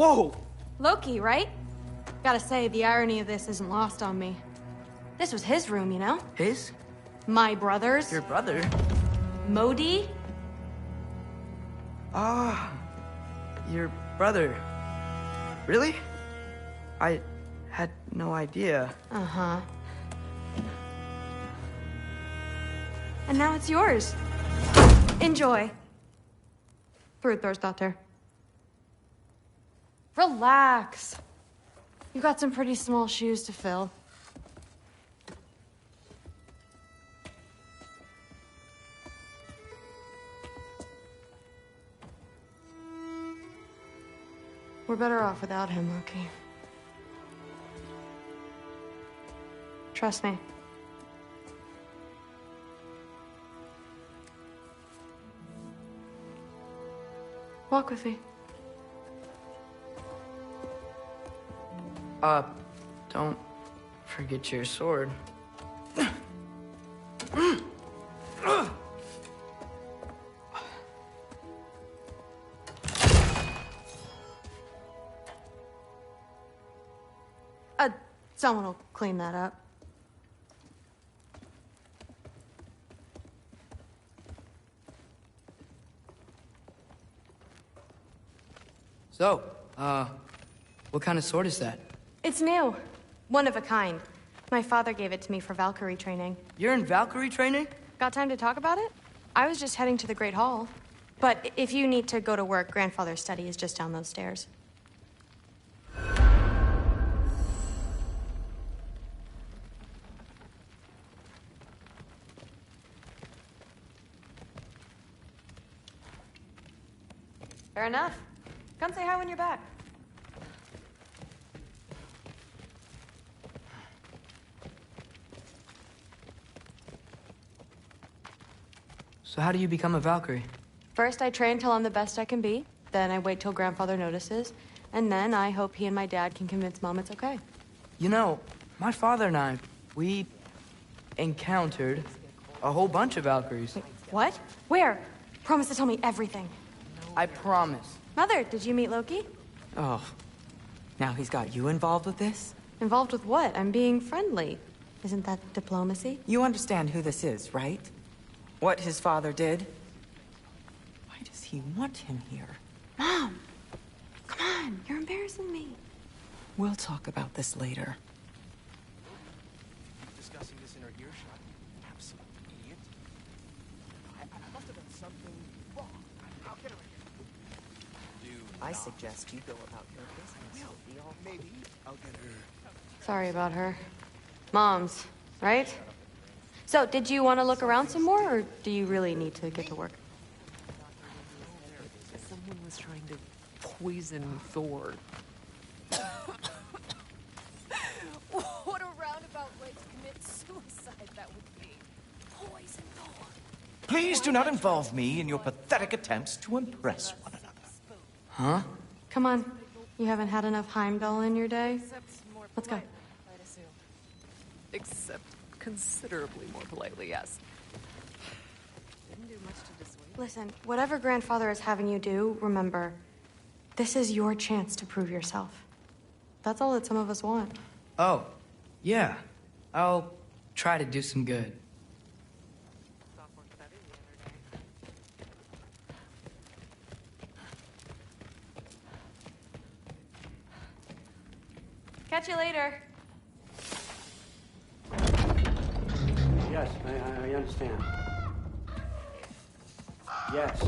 Whoa! Loki, right? Gotta say, the irony of this isn't lost on me. This was his room, you know? His? My brother's. Your brother? Modi? Ah, your brother. Really? I had no idea. Uh-huh. And now it's yours. Enjoy. Daughter. Relax. You got some pretty small shoes to fill. We're better off without him, Loki. Trust me. Walk with me. Don't forget your sword. Someone will clean that up. So, what kind of sword is that? It's new. One of a kind. My father gave it to me for Valkyrie training. You're in Valkyrie training? Got time to talk about it? I was just heading to the Great Hall. But if you need to go to work, Grandfather's study is just down those stairs. Fair enough. Come say hi when you're back. So how do you become a Valkyrie? First, I train till I'm the best I can be. Then I wait till Grandfather notices. And then I hope he and my dad can convince Mom it's okay. You know, my father and I, we encountered a whole bunch of Valkyries. Wait, what? Where? Promise to tell me everything. I promise. Mother, did you meet Loki? Oh, now he's got you involved with this? Involved with what? I'm being friendly. Isn't that diplomacy? You understand who this is, right? What his father did? Why does he want him here? Mom! Come on, you're embarrassing me. We'll talk about this later. Discussing this in her earshot. Absolute idiot. I must have done something wrong. I'll get her in here. I suggest you go about your business. Maybe I'll get her. Sorry about her. Mom's, right? So, did you want to look around some more, or do you really need to get to work? Someone was trying to poison Thor. What a roundabout way to commit suicide that would be. Poison Thor. Please do not involve me in your pathetic attempts to impress one another. Huh? Come on. You haven't had enough Heimdall in your day? Let's go. I'd assume. Except considerably more politely, yes. Didn't do much to dissuade. Listen, whatever Grandfather is having you do, remember, this is your chance to prove yourself. That's all that some of us want. Oh, yeah. I'll try to do some good. Catch you later. Yes, I understand. Yes.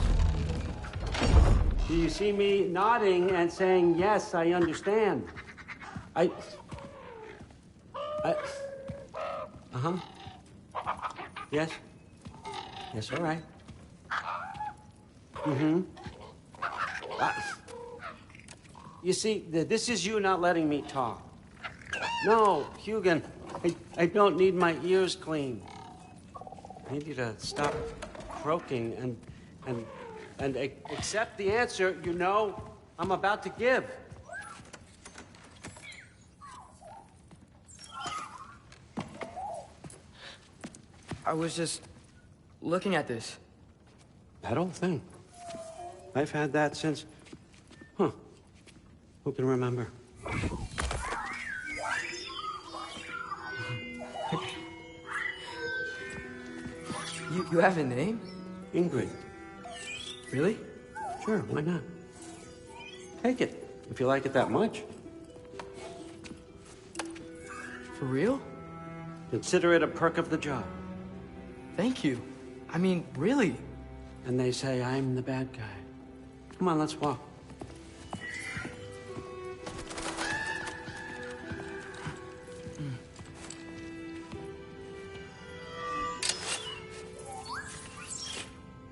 Do you see me nodding and saying, yes, I understand? Uh-huh. Yes? Yes, all right. Mm-hmm. You see, this is you not letting me talk. No, Hugin, I don't need my ears cleaned. I need you to stop croaking and accept the answer you know I'm about to give. I was just looking at this. That old thing. I've had that since... Huh. Who can remember? You have a name? Ingrid. Really? Sure, why not? Take it, if you like it that much. For real? Consider it a perk of the job. Thank you. I mean, really. And they say I'm the bad guy. Come on, let's walk.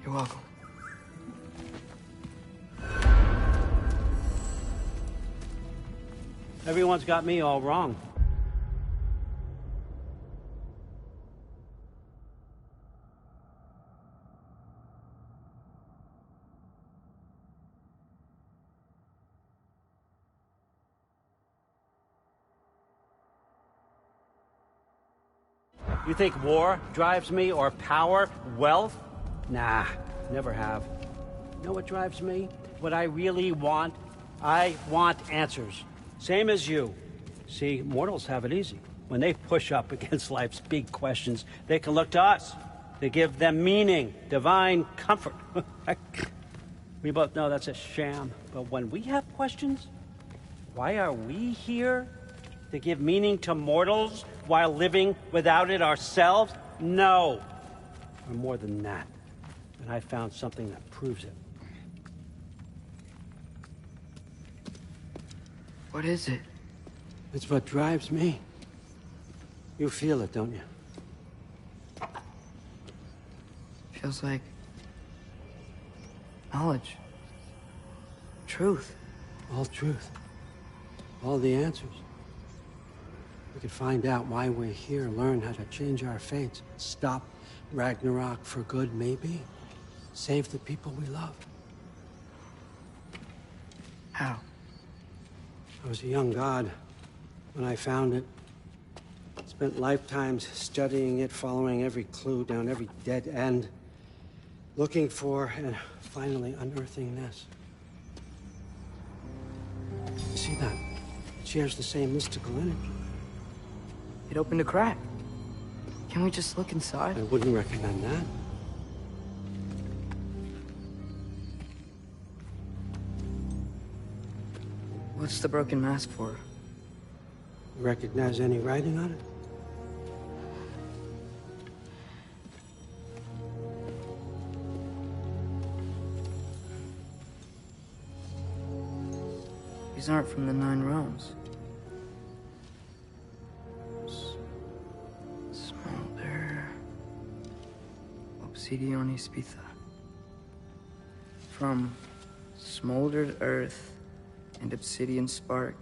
You're welcome. Everyone's got me all wrong. You think war drives me, or power, wealth? Nah, never have. You know what drives me? What I really want? I want answers. Same as you. See, mortals have it easy. When they push up against life's big questions, they can look to us. They give them meaning, divine comfort. We both know that's a sham. But when we have questions, why are we here? To give meaning to mortals while living without it ourselves? No. Or more than that. And I found something that proves it. What is it? It's what drives me. You feel it, don't you? Feels like knowledge. Truth. All truth. All the answers. We could find out why we're here, learn how to change our fates, stop Ragnarok for good, maybe. Save the people we love. How? I was a young god when I found it. Spent lifetimes studying it, following every clue down every dead end, looking for and finally unearthing this. You see that? It shares the same mystical energy. It opened a crack. Can we just look inside? I wouldn't recommend that. What's the broken mask for? You recognize any writing on it? These aren't from the Nine Realms. Smolder. Obsidion Ispitha. From smoldered earth and obsidian spark,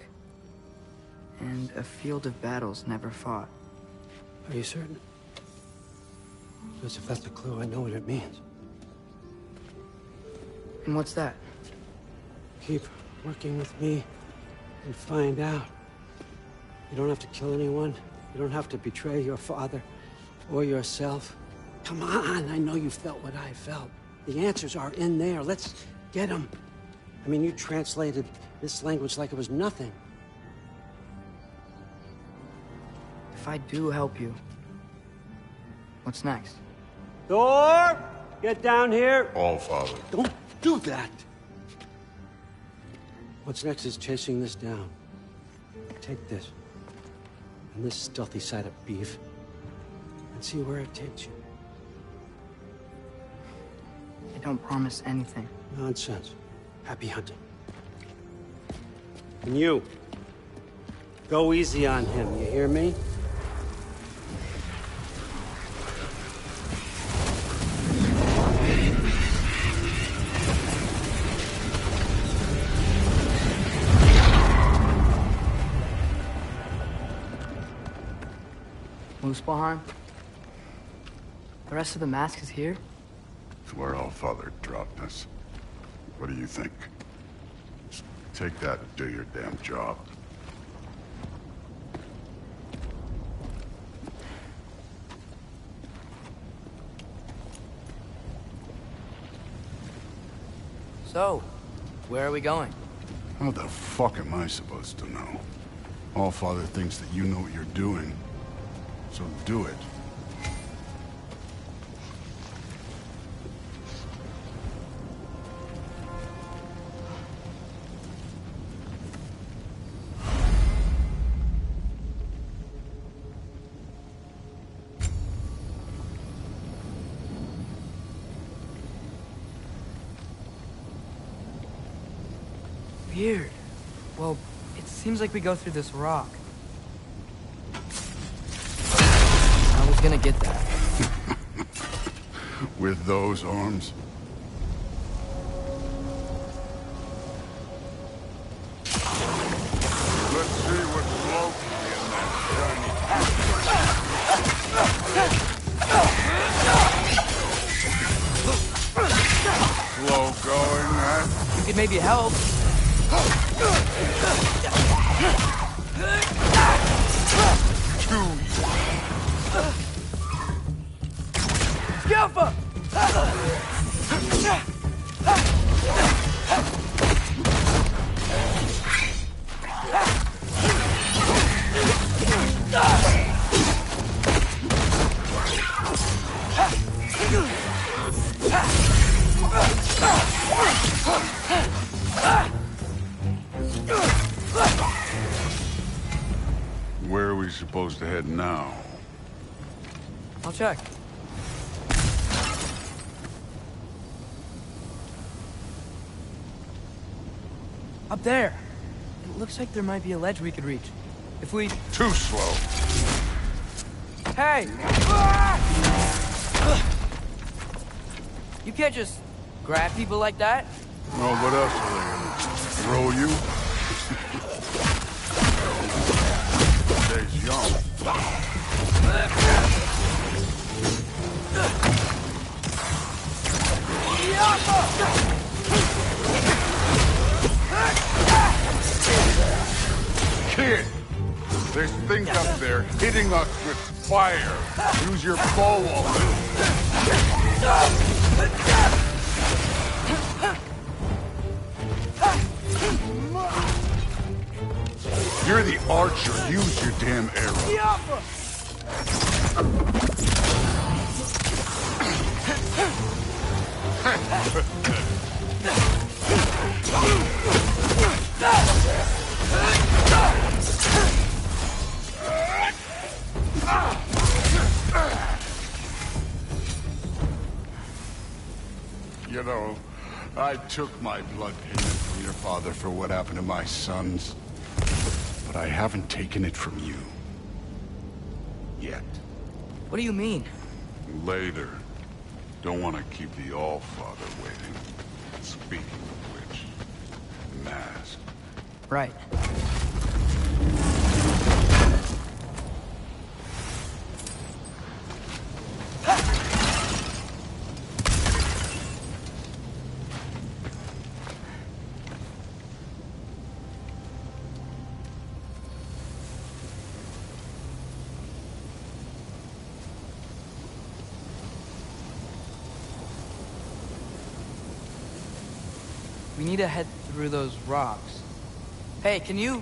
and a field of battles never fought. Are you certain? Because if that's a clue, I know what it means. And what's that? Keep working with me and find out. You don't have to kill anyone. You don't have to betray your father or yourself. Come on, I know you felt what I felt. The answers are in there. Let's get them. I mean, you translated this language like it was nothing. If I do help you, what's next? Thor! Get down here! All, Father. Don't do that! What's next is chasing this down. Take this, and this stealthy side of beef, and see where it takes you. I don't promise anything. Nonsense. Happy hunting. And you, go easy on him, you hear me? Muspelheim? The rest of the mask is here? It's where All Father dropped us. What do you think? Just take that and do your damn job. So, where are we going? How the fuck am I supposed to know? Allfather thinks that you know what you're doing, so do it. Weird. Well, it seems like we go through this rock. I was gonna get that. With those arms? Let's see what's floating in that shiny... Slow going, huh? You could maybe help. Skuffa! Where are we supposed to head now? I'll check. Up there. It looks like there might be a ledge we could reach. If we... Too slow. Hey! You can't just grab people like that. Well, what else are they gonna throw you? Stays young. Kid, there's things up there hitting us with fire. Use your bow on it. You're the archer. Use your damn arrow. You know, I took my blood payment from your father for what happened to my sons. But I haven't taken it from you. Yet. What do you mean? Later. Don't want to keep the Allfather waiting. Speaking of which, mask. Right. We need to head through those rocks. Hey, can you...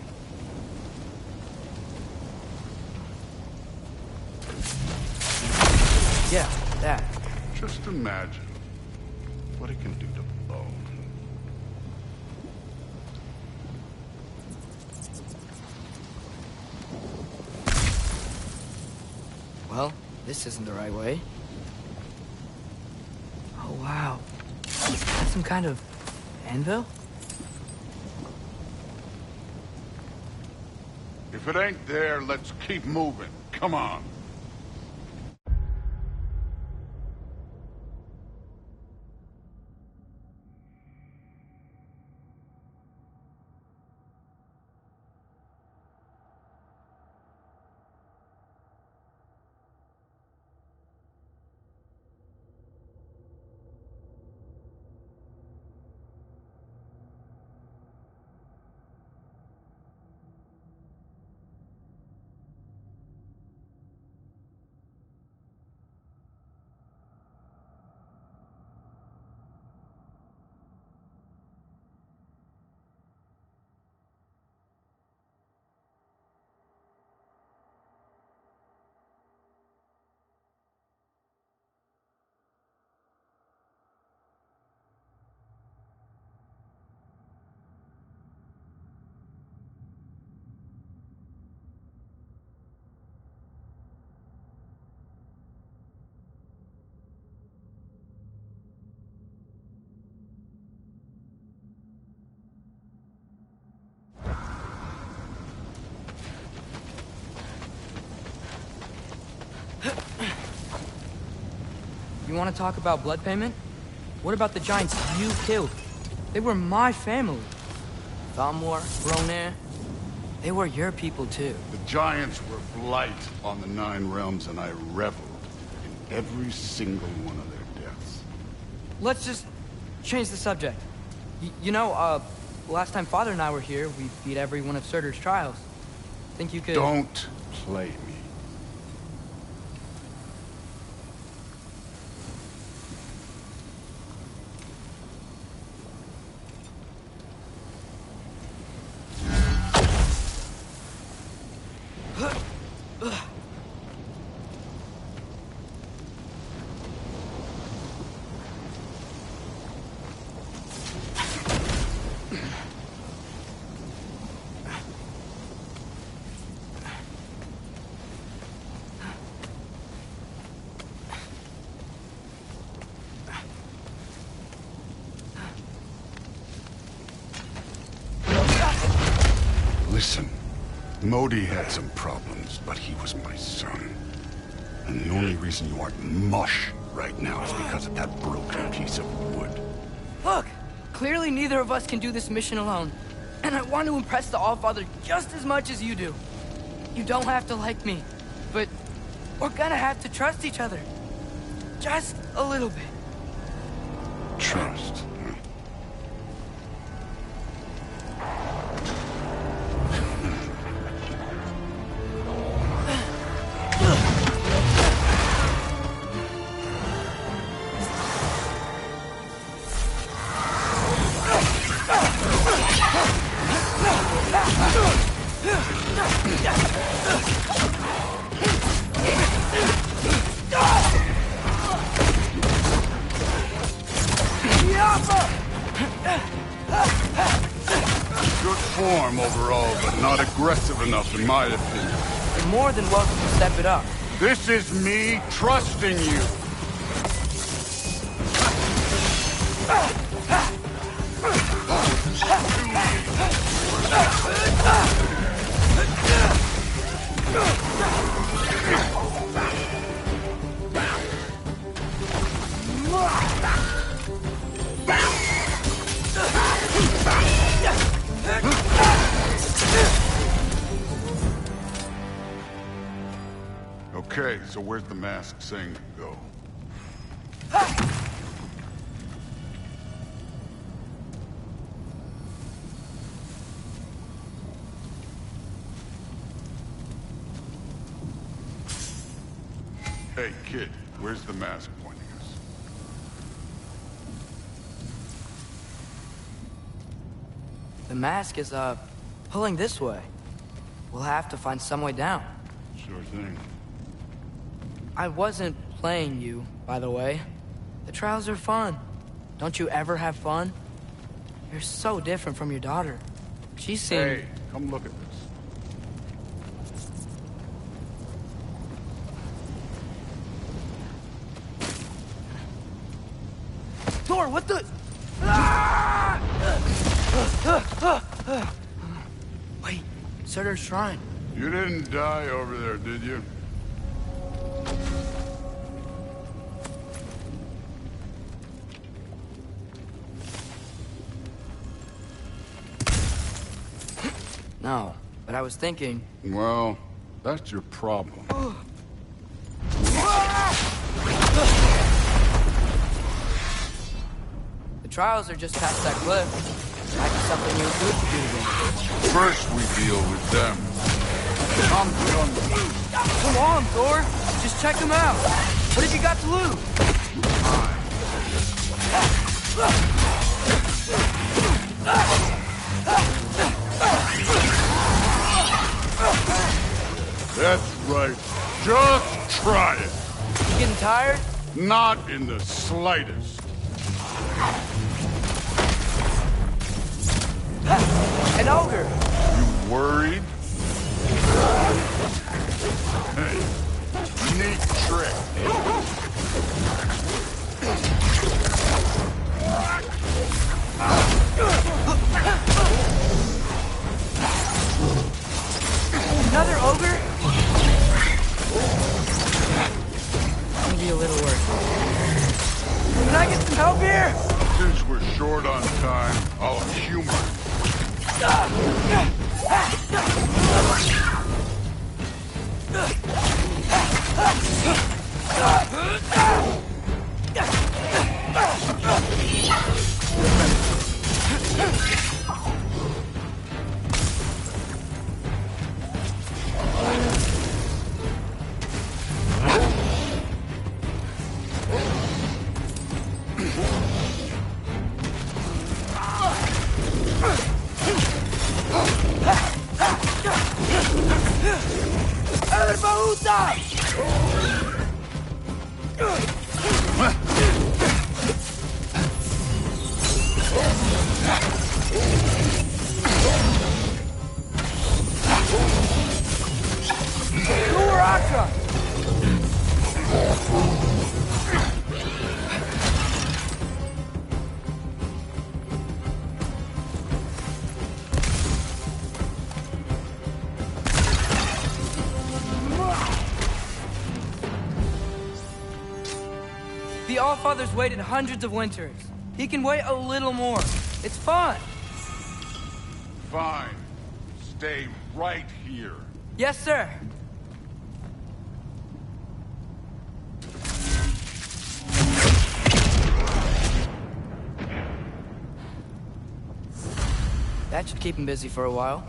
Yeah, that. Just imagine what it can do to bone. Well, this isn't the right way. Oh, wow. That's some kind of anvil? If it ain't there, let's keep moving. Come on. You want to talk about blood payment? What about the giants you killed? They were my family. Thamor, Ronir, they were your people too. The giants were blight on the 9 realms, and I reveled in every single one of their deaths. Let's just change the subject. You know, last time Father and I were here, we beat every one of Surtur's trials. Think you could... Don't play me. Listen, Modi had some problems, but he was my son. And the only reason you aren't mush right now is because of that broken piece of wood. Look! Clearly neither of us can do this mission alone. And I want to impress the Allfather just as much as you do. You don't have to like me, but we're gonna have to trust each other. Just a little bit. Trust. Good form overall, but not aggressive enough in my opinion. You're more than welcome to step it up. This is me trusting you. Okay, so where's the mask saying to go? Hey, kid, where's the mask pointing us? The mask is, pulling this way. We'll have to find some way down. Sure thing. I wasn't playing you, by the way. The trials are fun. Don't you ever have fun? You're so different from your daughter. She seemed... Hey, come look at this. Thor, what the... Wait, Surtur's shrine. You didn't die over there, did you? No, but I was thinking... Well, that's your problem. The trials are just past that cliff. Might be something you and Groot could do together. First, we deal with them. Come on, Thor! Just check them out! What have you got to lose? That's right. Just try it. You getting tired? Not in the slightest. An ogre! You worried? Hey, neat trick. Another ogre? It's gonna be a little worse. I get some help here? Since we're short on time, I'll humor. The Allfather's waited hundreds of winters. He can wait a little more. It's fun. Fine. Stay right here. Yes, sir. That should keep him busy for a while.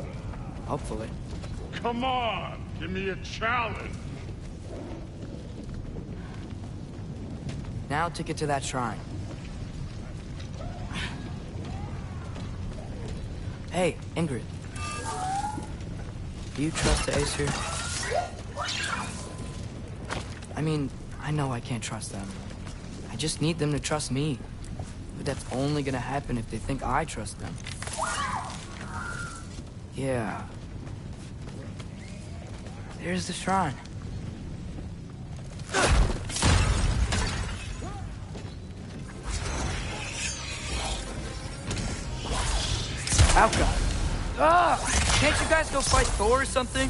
Hopefully. Come on, give me a challenge. Now to get to that shrine. Hey, Ingrid. Do you trust the Aesir? I mean, I know I can't trust them. I just need them to trust me. But that's only gonna happen if they think I trust them. Yeah. There's the shrine. Outguard. Can't you guys go fight Thor or something?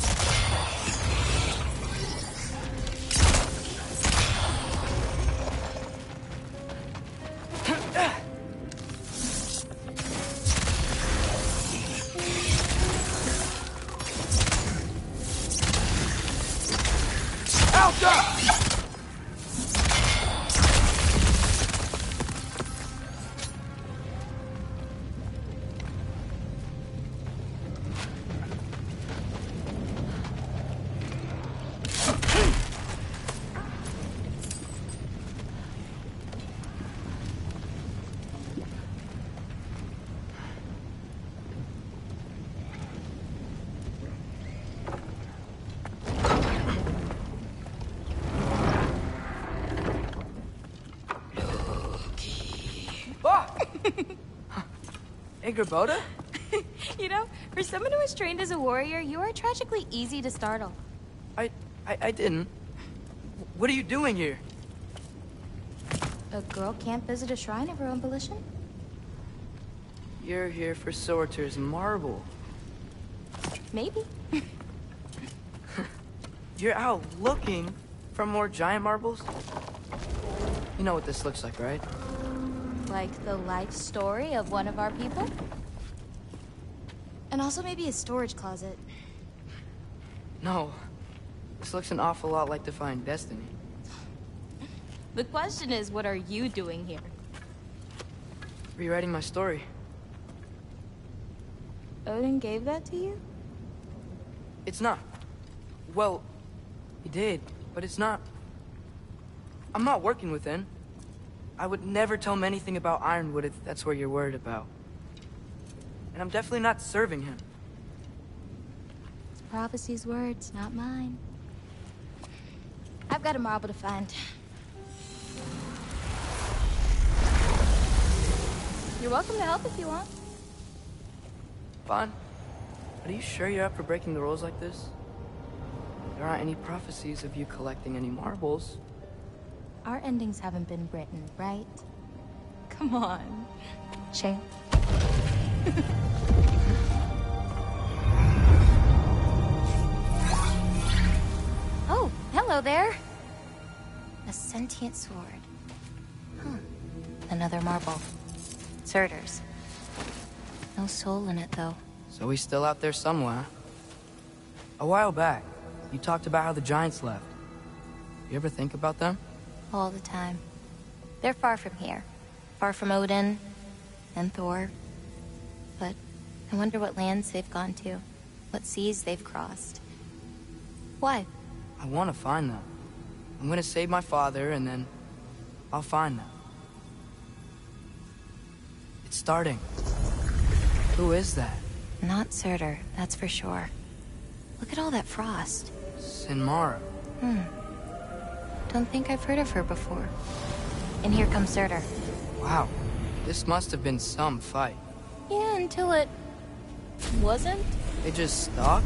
Boda? You know, for someone who was trained as a warrior, you are tragically easy to startle. I didn't. What are you doing here? A girl can't visit a shrine of her own volition? You're here for Sorter's marble. Maybe. You're out looking for more giant marbles? You know what this looks like, right? Like the life story of one of our people? And also maybe a storage closet. No. This looks an awful lot like Defying Destiny. The question is, what are you doing here? Rewriting my story. Odin gave that to you? It's not. Well, he did, but it's not. I'm not working with him. I would never tell him anything about Ironwood if that's what you're worried about. And I'm definitely not serving him. It's prophecy's words, not mine. I've got a marble to find. You're welcome to help if you want. Fine. But are you sure you're up for breaking the rules like this? There aren't any prophecies of you collecting any marbles. Our endings haven't been written, right? Come on, champ. Oh, hello there. A sentient sword. Huh. Another marble. Surtur's. No soul in it, though. So he's still out there somewhere. A while back, you talked about how the Giants left. You ever think about them? All the time. They're far from here. Far from Odin and Thor. But I wonder what lands they've gone to. What seas they've crossed. Why? I want to find them. I'm gonna save my father, and then I'll find them. It's starting. Who is that? Not Surtur, that's for sure. Look at all that frost. Sinmara. Don't think I've heard of her before. And here comes Surtur. Wow. This must have been some fight. Yeah, until it... wasn't? They just stopped?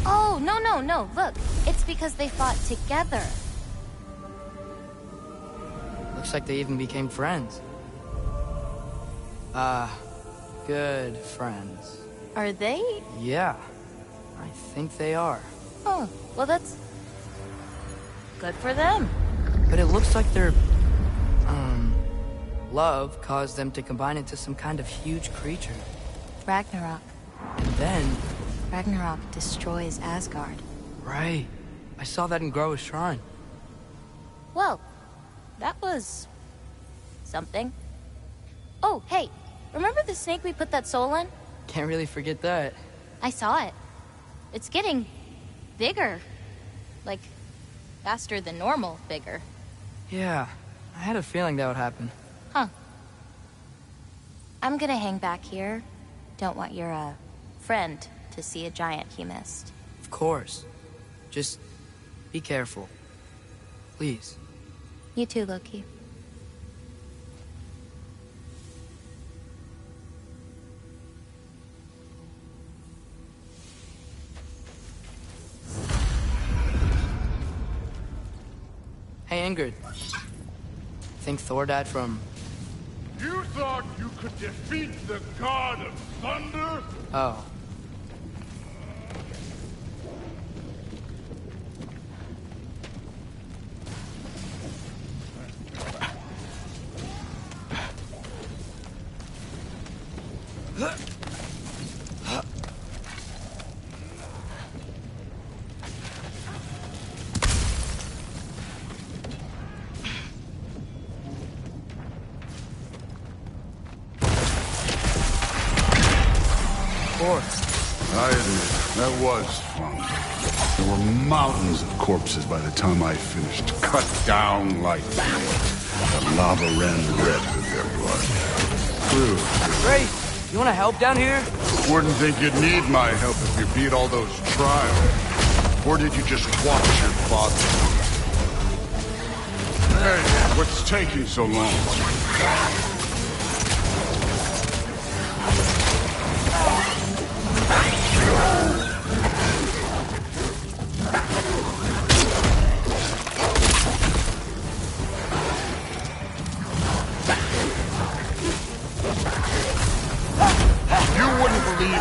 Oh, no. Look, it's because they fought together. Looks like they even became friends. Good friends. Are they? Yeah, I think they are. Oh, well that's... good for them. But it looks like their, love caused them to combine into some kind of huge creature. Ragnarok. And then... Ragnarok destroys Asgard. Right. I saw that in Groa's shrine. Well, that was... something. Oh, hey, remember the snake we put that soul in? Can't really forget that. I saw it. It's getting... bigger. Like, faster than normal bigger. Yeah, I had a feeling that would happen. Huh. I'm gonna hang back here. Don't want your, friend to see a giant he missed. Of course. Just be careful. Please. You too, Loki. Hey, Ingrid. Think Thor died from... You thought you could defeat the god of thunder? Oh. I admit, that was fun. There were mountains of corpses by the time I finished, cut down like paint. The lava ran red with their blood. True. Great! You wanna help down here? Wouldn't think you'd need my help if you beat all those trials. Or did you just watch your father? Hey, what's taking so long?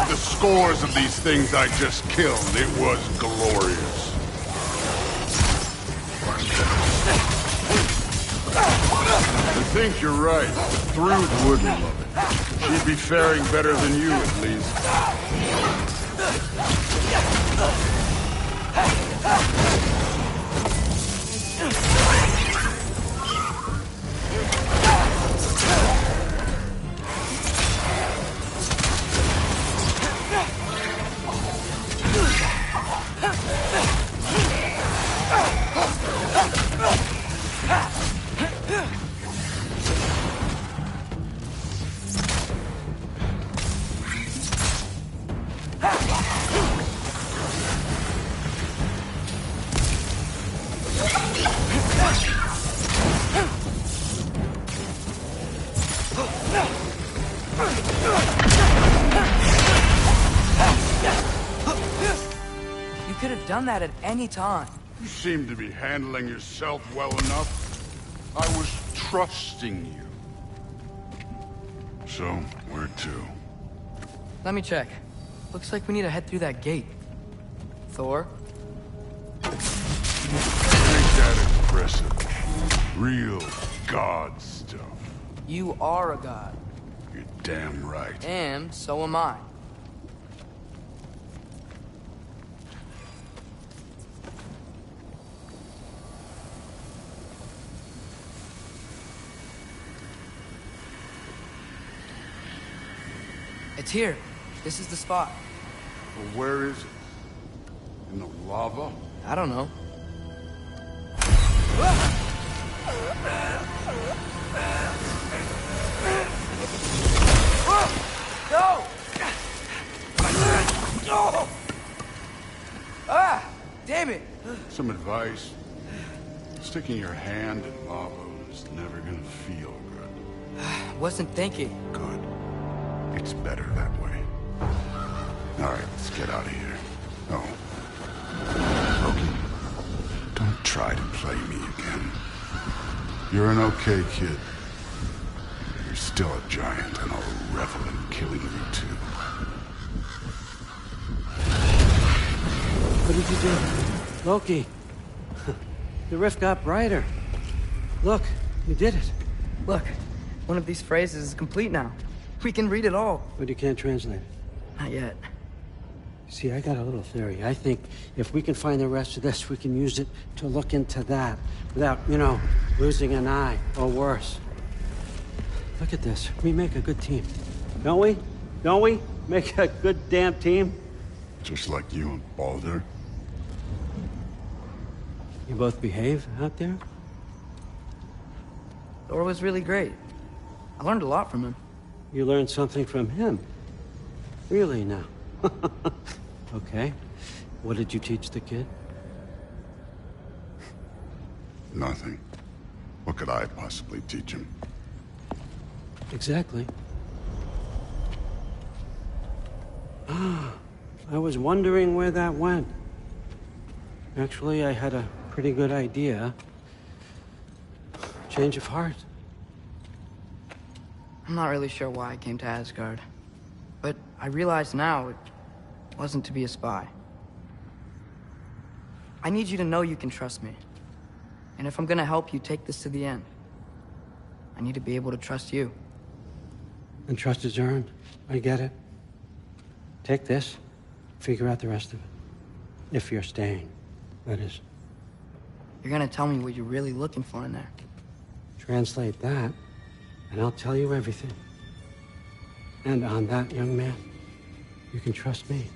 The scores of these things I just killed. It was glorious. I think you're right. Thrud wouldn't love it. She'd be faring better than you, at least. You could have done that at any time. You seem to be handling yourself well enough. I was trusting you. So, where to? Let me check. Looks like we need to head through that gate. Thor? Ain't that impressive? Real god stuff. You are a god. You're damn right. And so am I. It's here. This is the spot. Well, where is it? In the lava? I don't know. No! Ah! Damn it! Some advice. Sticking your hand in lava is never gonna feel good. Wasn't thinking. Good. It's better that way. All right, let's get out of here. Oh. Loki, don't try to play me again. You're an okay kid. You're still a giant, and I'll revel in killing you too. What did you do? Loki. The rift got brighter. Look, you did it. Look, one of these phrases is complete now. We can read it all. But you can't translate it. Not yet. See, I got a little theory. I think if we can find the rest of this, we can use it to look into that without, losing an eye or worse. Look at this. We make a good team. Don't we? Don't we? Make a good damn team? Just like you and Baldur. You both behave out there? Thor was really great. I learned a lot from him. You learned something from him? Really now? Okay. What did you teach the kid? Nothing. What could I possibly teach him? Exactly. Ah, I was wondering where that went. Actually, I had a pretty good idea. Change of heart. I'm not really sure why I came to Asgard. But I realize now it wasn't to be a spy. I need you to know you can trust me. And if I'm gonna help you take this to the end, I need to be able to trust you. And trust is earned. I get it. Take this. Figure out the rest of it. If you're staying, that is. You're gonna tell me what you're really looking for in there. Translate that, and I'll tell you everything. And on that, young man, you can trust me.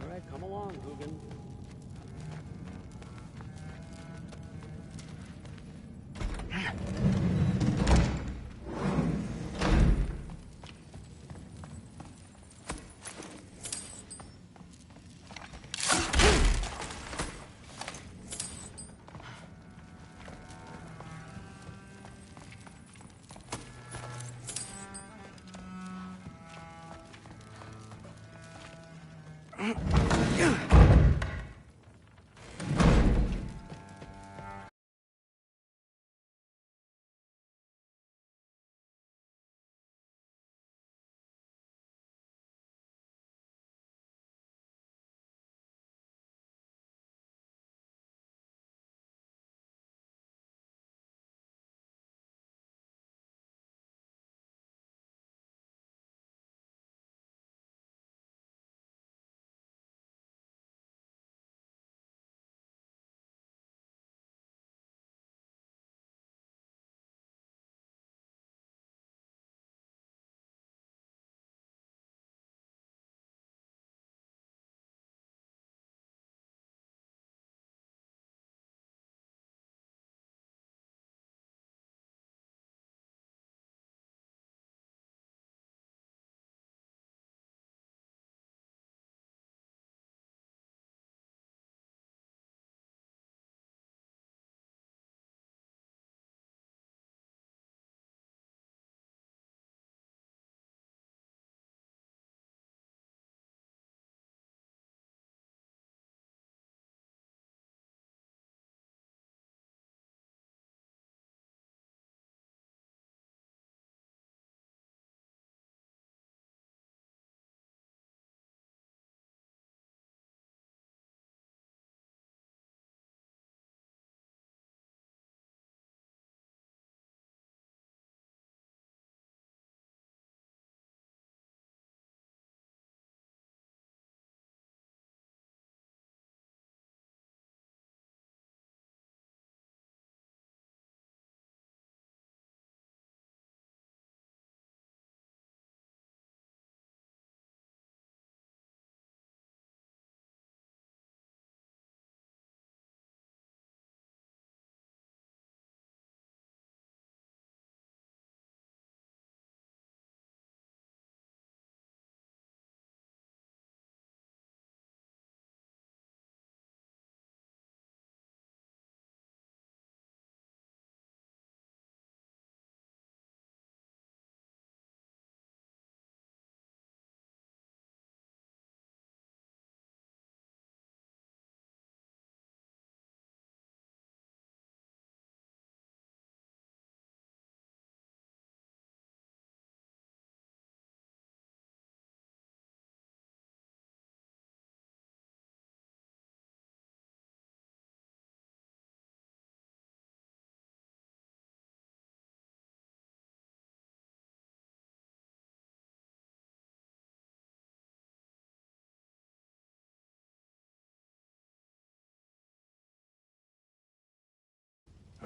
All right, come along, Hugin.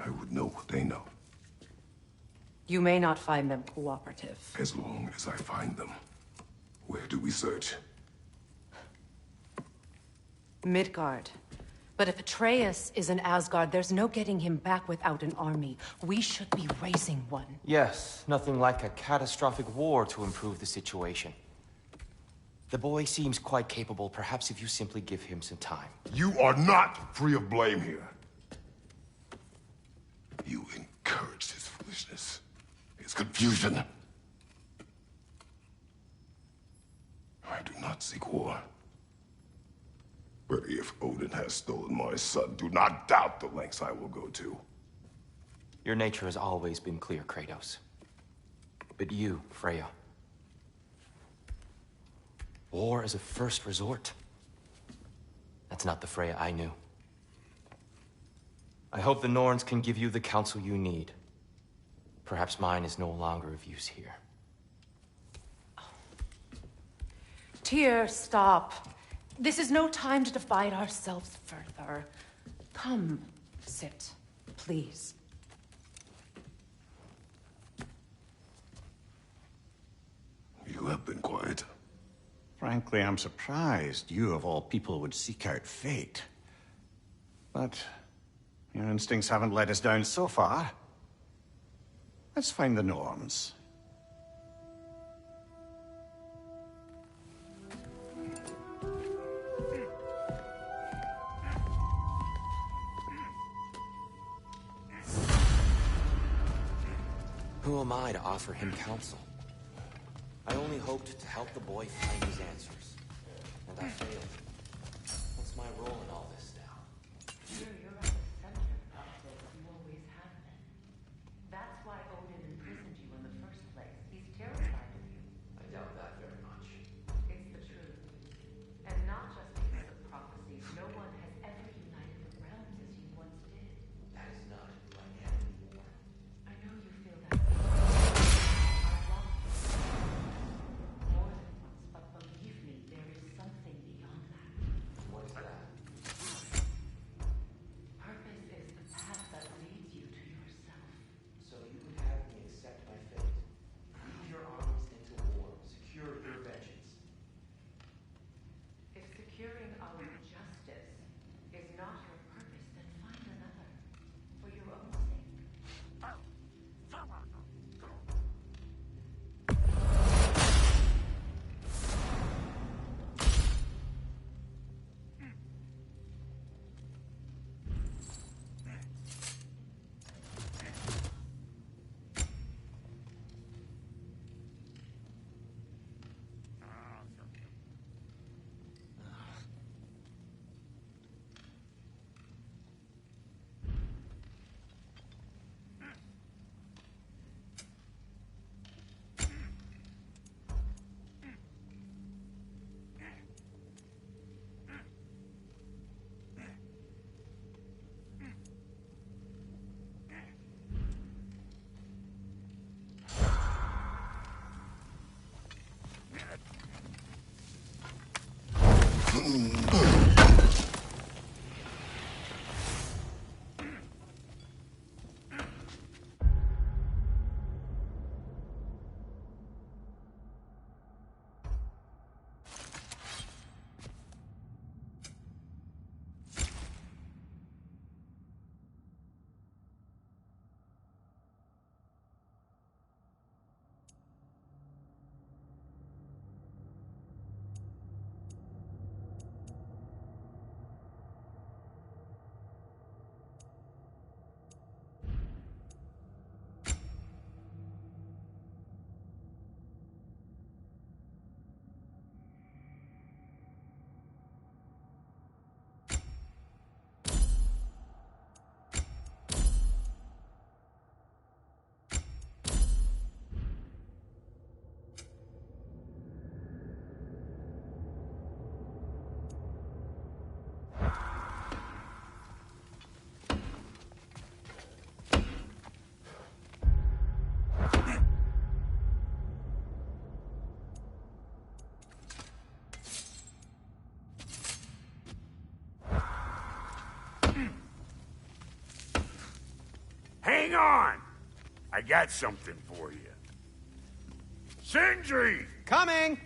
I would know what they know. You may not find them cooperative. As long as I find them. Where do we search? Midgard. But if Atreus is in Asgard, there's no getting him back without an army. We should be raising one. Yes, nothing like a catastrophic war to improve the situation. The boy seems quite capable. Perhaps if you simply give him some time. You are not free of blame here. You encouraged his foolishness, his confusion. I do not seek war. But if Odin has stolen my son, do not doubt the lengths I will go to. Your nature has always been clear, Kratos. But you, Freya. War is a first resort. That's not the Freya I knew. I hope the Norns can give you the counsel you need. Perhaps mine is no longer of use here. Tyr, stop. This is no time to divide ourselves further. Come, sit, please. You have been quiet. Frankly, I'm surprised you, of all people, would seek out fate. But your instincts haven't let us down so far. Let's find the Norns. Who am I to offer him counsel? I only hoped to help the boy find his answers. And I failed. What's my role in all this now? You're at the center of this. You always have been. That's why Odin imprisoned you in the first place. He's terrified of you. I doubt that very much. It's the truth. And not just because of prophecies. No one has ever united the realms as you once did. That is not who I am anymore. I know you feel that way. I've lost more than once, but believe me, there is something beyond that. What is that? Hang on! I got something for you. Sindri! Coming!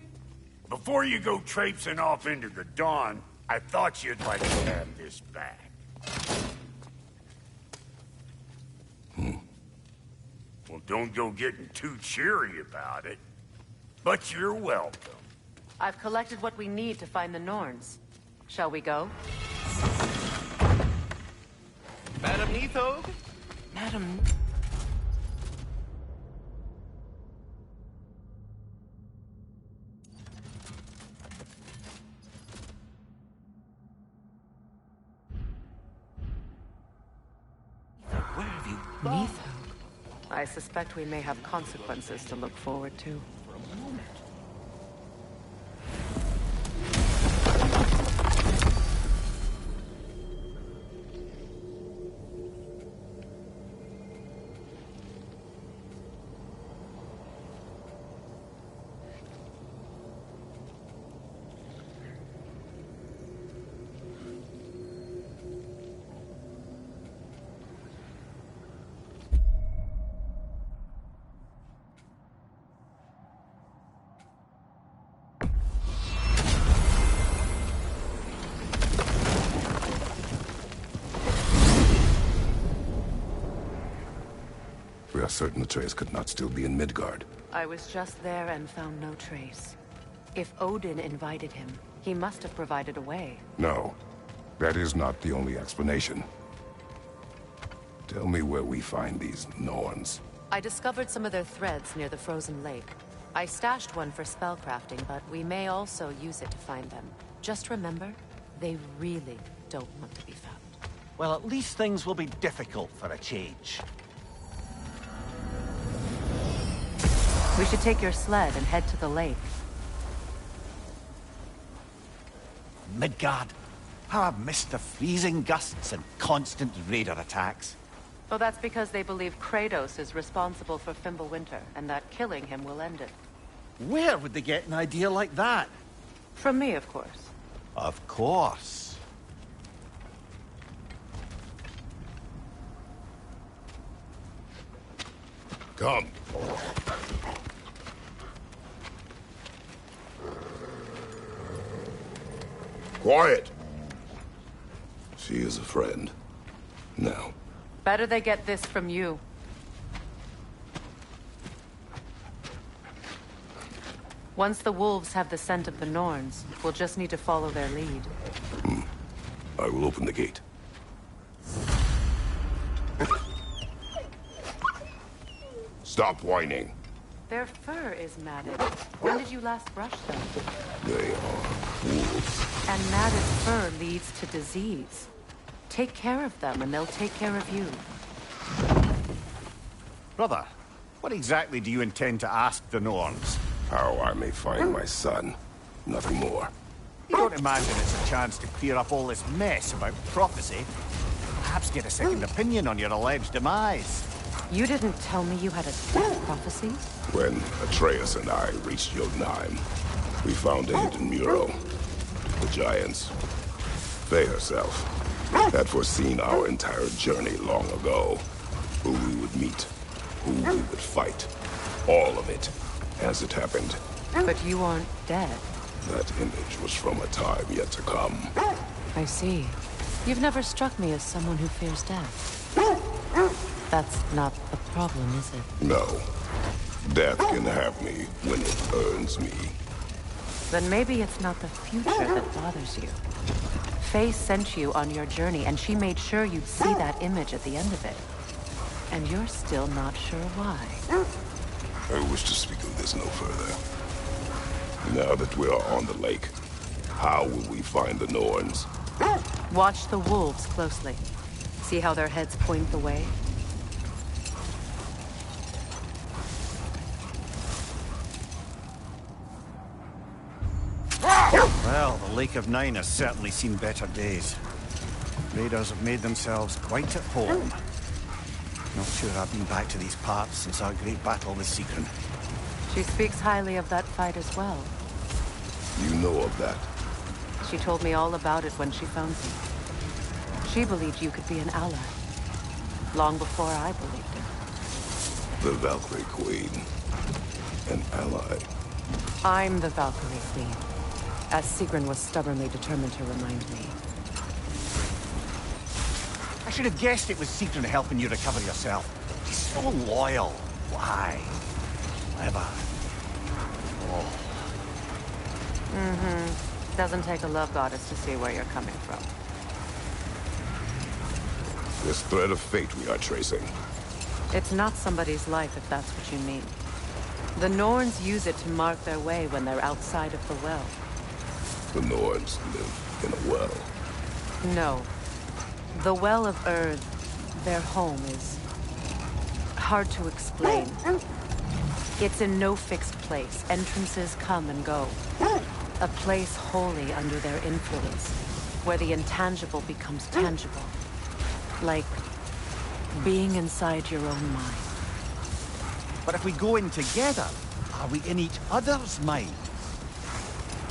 Before you go traipsing off into the dawn, I thought you'd like to have this back. Well, don't go getting too cheery about it. But you're welcome. I've collected what we need to find the Norns. Shall we go? Madam Neathog? Madam... Where have you Neathog. I suspect we may have consequences to look forward to. for a moment? We are certain Atreus could not still be in Midgard. I was just there and found no trace. If Odin invited him, he must have provided a way. No, that is not the only explanation. Tell me where we find these Norns. I discovered some of their threads near the frozen lake. I stashed one for spellcrafting, but we may also use it to find them. Just remember, they really don't want to be found. Well, at least things will be difficult for a change. We should take your sled and head to the lake. Midgard. How I've missed the freezing gusts and constant raider attacks. Well, that's because they believe Kratos is responsible for Fimbulwinter, and that killing him will end it. Where would they get an idea like that? From me, of course. Of course. Come. Quiet. She is a friend. Now. Better they get this from you. Once the wolves have the scent of the Norns, we'll just need to follow their lead. I will open the gate. Stop whining. Their fur is matted. When did you last brush them? They are wolves. And matted fur leads to disease. Take care of them, and they'll take care of you. Brother, what exactly do you intend to ask the Norns? How I may find my son. Nothing more. You don't imagine it's a chance to clear up all this mess about prophecy? Perhaps get a second opinion on your alleged demise. You didn't tell me you had a death prophecy? When Atreus and I reached Jotunheim, we found a hidden mural. The giants, Faye herself, had foreseen our entire journey long ago. Who we would meet, who we would fight. All of it, as it happened. But you aren't dead. That image was from a time yet to come. I see. You've never struck me as someone who fears death. That's not the problem, is it? No. Death can have me when it earns me. Then maybe it's not the future that bothers you. Faye sent you on your journey, and she made sure you'd see that image at the end of it. And you're still not sure why. I wish to speak of this no further. Now that we are on the lake, how will we find the Norns? Watch the wolves closely. See how their heads point the way? Well, the Lake of Nine has certainly seen better days. Raiders have made themselves quite at home. Not sure I've been back to these parts since our great battle with Secret. She speaks highly of that fight as well. You know of that? She told me all about it when she found you. She believed you could be an ally. long before I believed it. The Valkyrie Queen. An ally. I'm the Valkyrie Queen, as Sigrun was stubbornly determined to remind me. I should have guessed it was Sigrun helping you recover yourself. She's so loyal. Why? Clever. Oh. Mm-hmm. Doesn't take a love goddess to see where you're coming from. This thread of fate we are tracing. It's not somebody's life, if that's what you mean. The Norns use it to mark their way when they're outside of the well. The Norns live in a well. No. The Well of Earth, their home, is hard to explain. It's in no fixed place. Entrances come and go. A place wholly under their influence, where the intangible becomes tangible. Like being inside your own mind. But if we go in together, are we in each other's mind?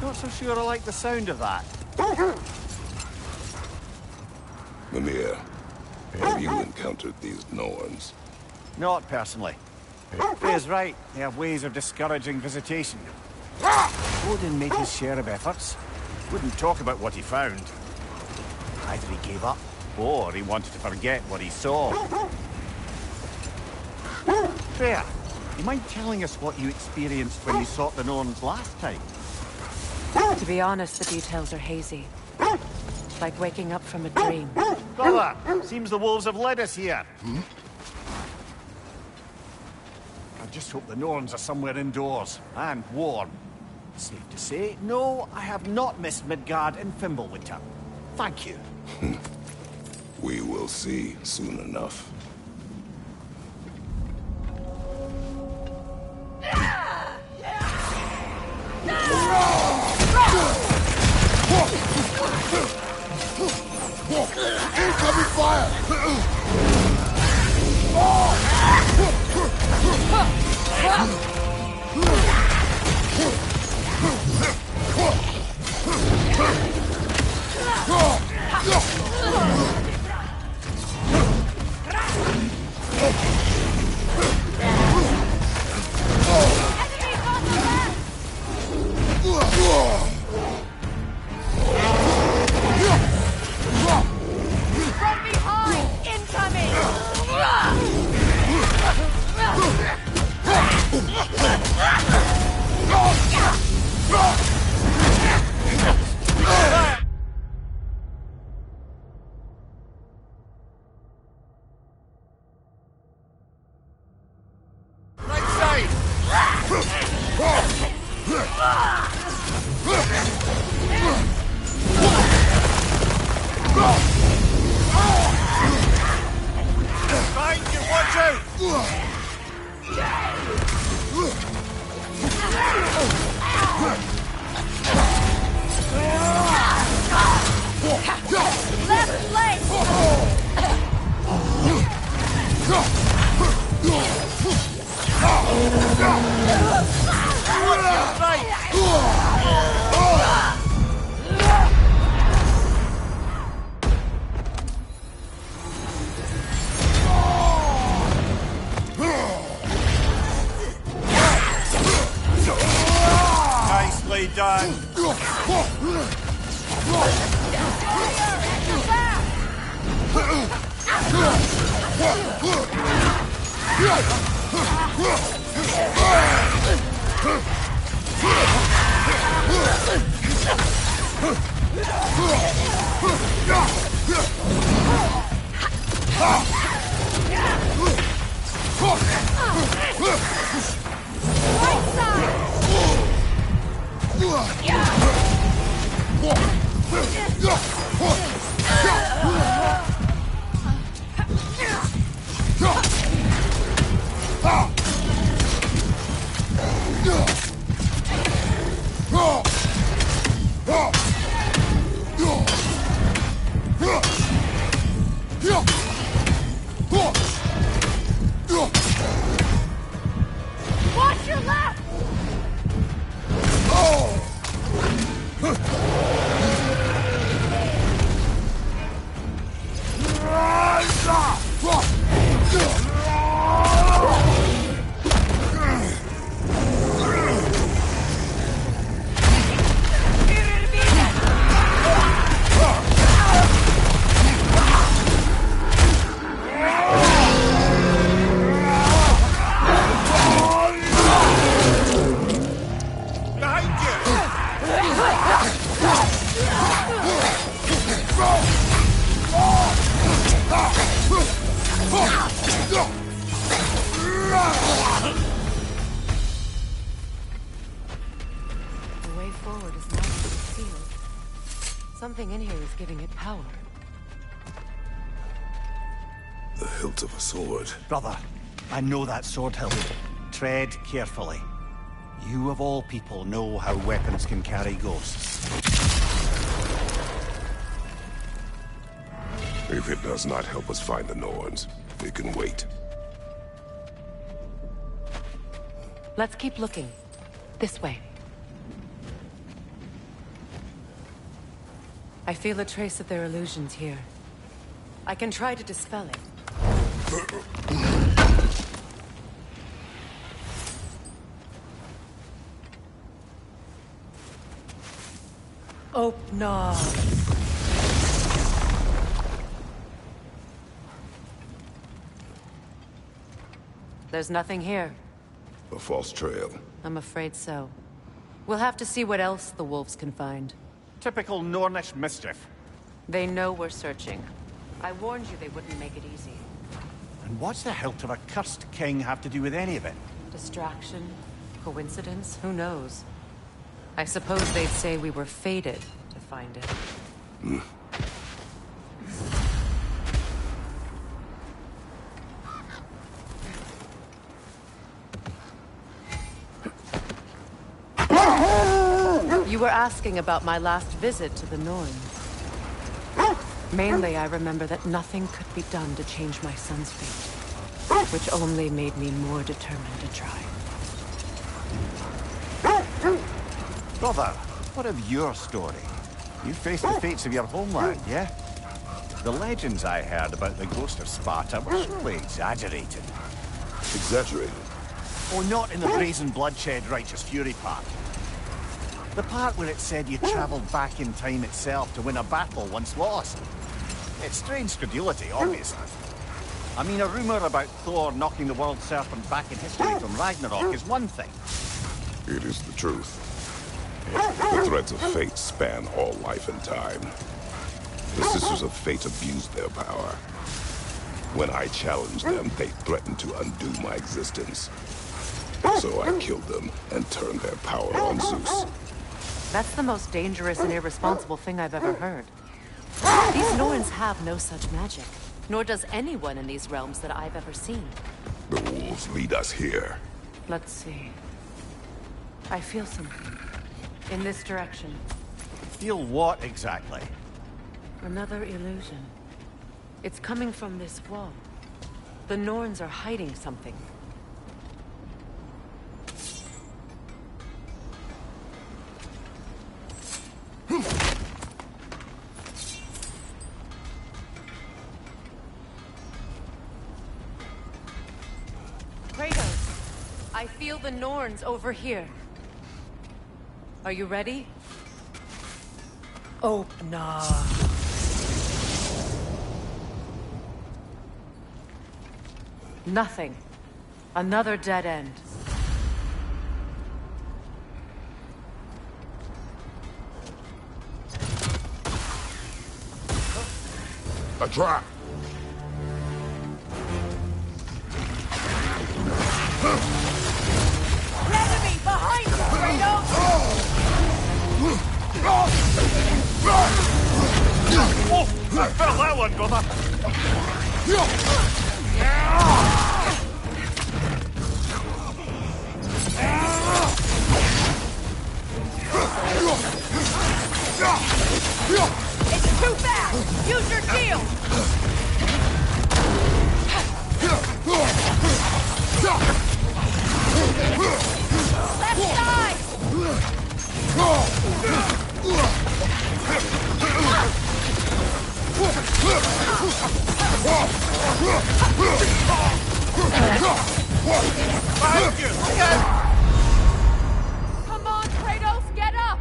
Not so sure I like the sound of that. Mimir, have you encountered these Norns? Not personally. Freya's right. They have ways of discouraging visitation. Odin made his share of efforts. Wouldn't talk about what he found. Either he gave up, or he wanted to forget what he saw. Freya, you mind telling us what you experienced when you sought the Norns last time? To be honest, the details are hazy. Like waking up from a dream. Brother, seems the wolves have led us here. I just hope the Norns are somewhere indoors, and warm. Safe to say, no, I have not missed Midgard and Fimbulwinter. Thank you. We will see soon enough. Incoming fire! From behind! Incoming! Behind you, watch out! Left leg! Nicely done. Watch your left! Something in here is giving it power. The hilt of a sword. Brother, I know that sword hilt. Tread carefully. You of all people know how weapons can carry ghosts. If it does not help us find the Norns, it can wait. Let's keep looking. This way. I feel a trace of their illusions here. I can try to dispel it. Oh, no. There's nothing here. A false trail. I'm afraid so. We'll have to see what else the wolves can find. Typical Nornish mischief. They know we're searching. I warned you they wouldn't make it easy. And what's the hilt of a cursed king have to do with any of it? Distraction? Coincidence? Who knows? I suppose they'd say we were fated to find it. You were asking about my last visit to the Norns. Mainly, I remember that nothing could be done to change my son's fate, which only made me more determined to try. Brother, what of your story? You faced the fates of your homeland, yeah? The legends I heard about the ghost of Sparta were surely exaggerated. Exaggerated? Oh, not in the brazen bloodshed righteous fury part. The part where it said you travelled back in time itself to win a battle once lost. It's strange credulity, obviously. I mean, a rumour about Thor knocking the world serpent back in history from Ragnarok is one thing. It is the truth. The threads of fate span all life and time. The Sisters of Fate abused their power. When I challenged them, they threatened to undo my existence. So I killed them and turned their power on Zeus. That's the most dangerous and irresponsible thing I've ever heard. These Norns have no such magic, nor does anyone in these realms that I've ever seen. The wolves lead us here. Let's see. I feel something. In this direction. Feel what exactly? Another illusion. It's coming from this wall. The Norns are hiding something. Kratos, I feel the Norns over here. Are you ready? Oh, nah. Nothing. Another dead end. A trap! Enemy behind you, Kratos! Oh, I felt that one, brother. It's too fast! Use your shield! Left side! Come on, Kratos, get up!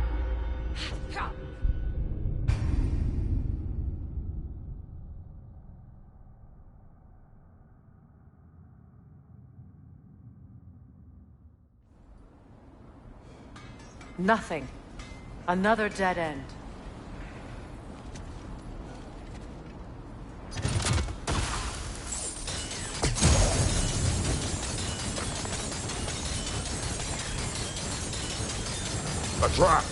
Nothing. Another dead end. A trap!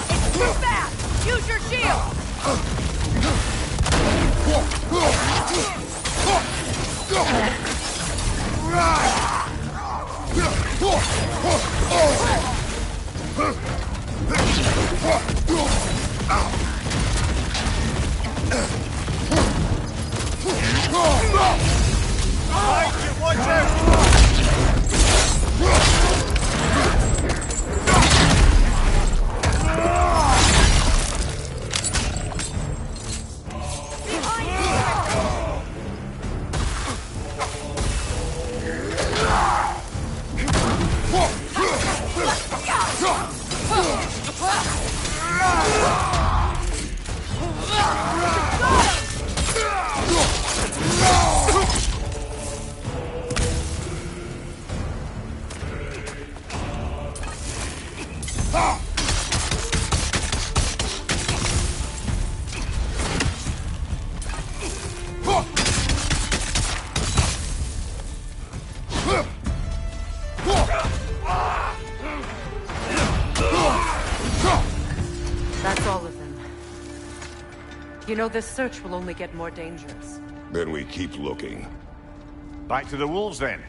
It's too fast! Use your shield! Watch out! That's all of them. You know, this search will only get more dangerous. Then we keep looking. Back to the wolves, then.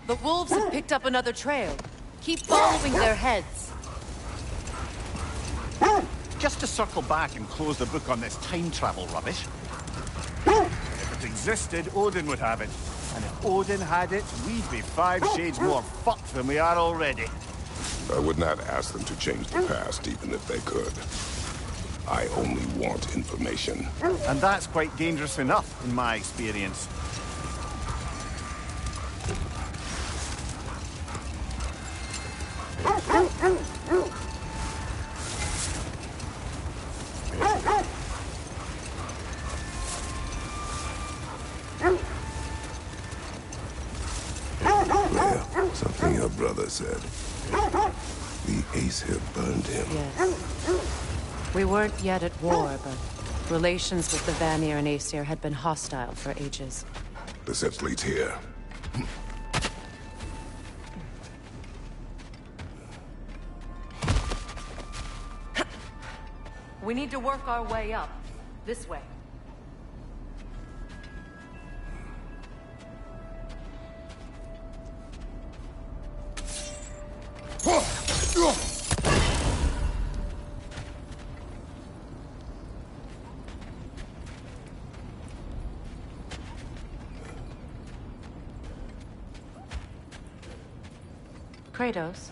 The wolves have picked up another trail. Keep following their heads. Just to circle back and close the book on this time travel rubbish. If it existed, Odin would have it. And if Odin had it, we'd be 5 shades more fucked than we are already. I would not ask them to change the past, even if they could. I only want information. And that's quite dangerous enough, in my experience. Well, something your brother said. The Aesir burned him. Yes. We weren't yet at war, but relations with the Vanir and Aesir had been hostile for ages. The steps leads here. We need to work our way up. This way. Kratos,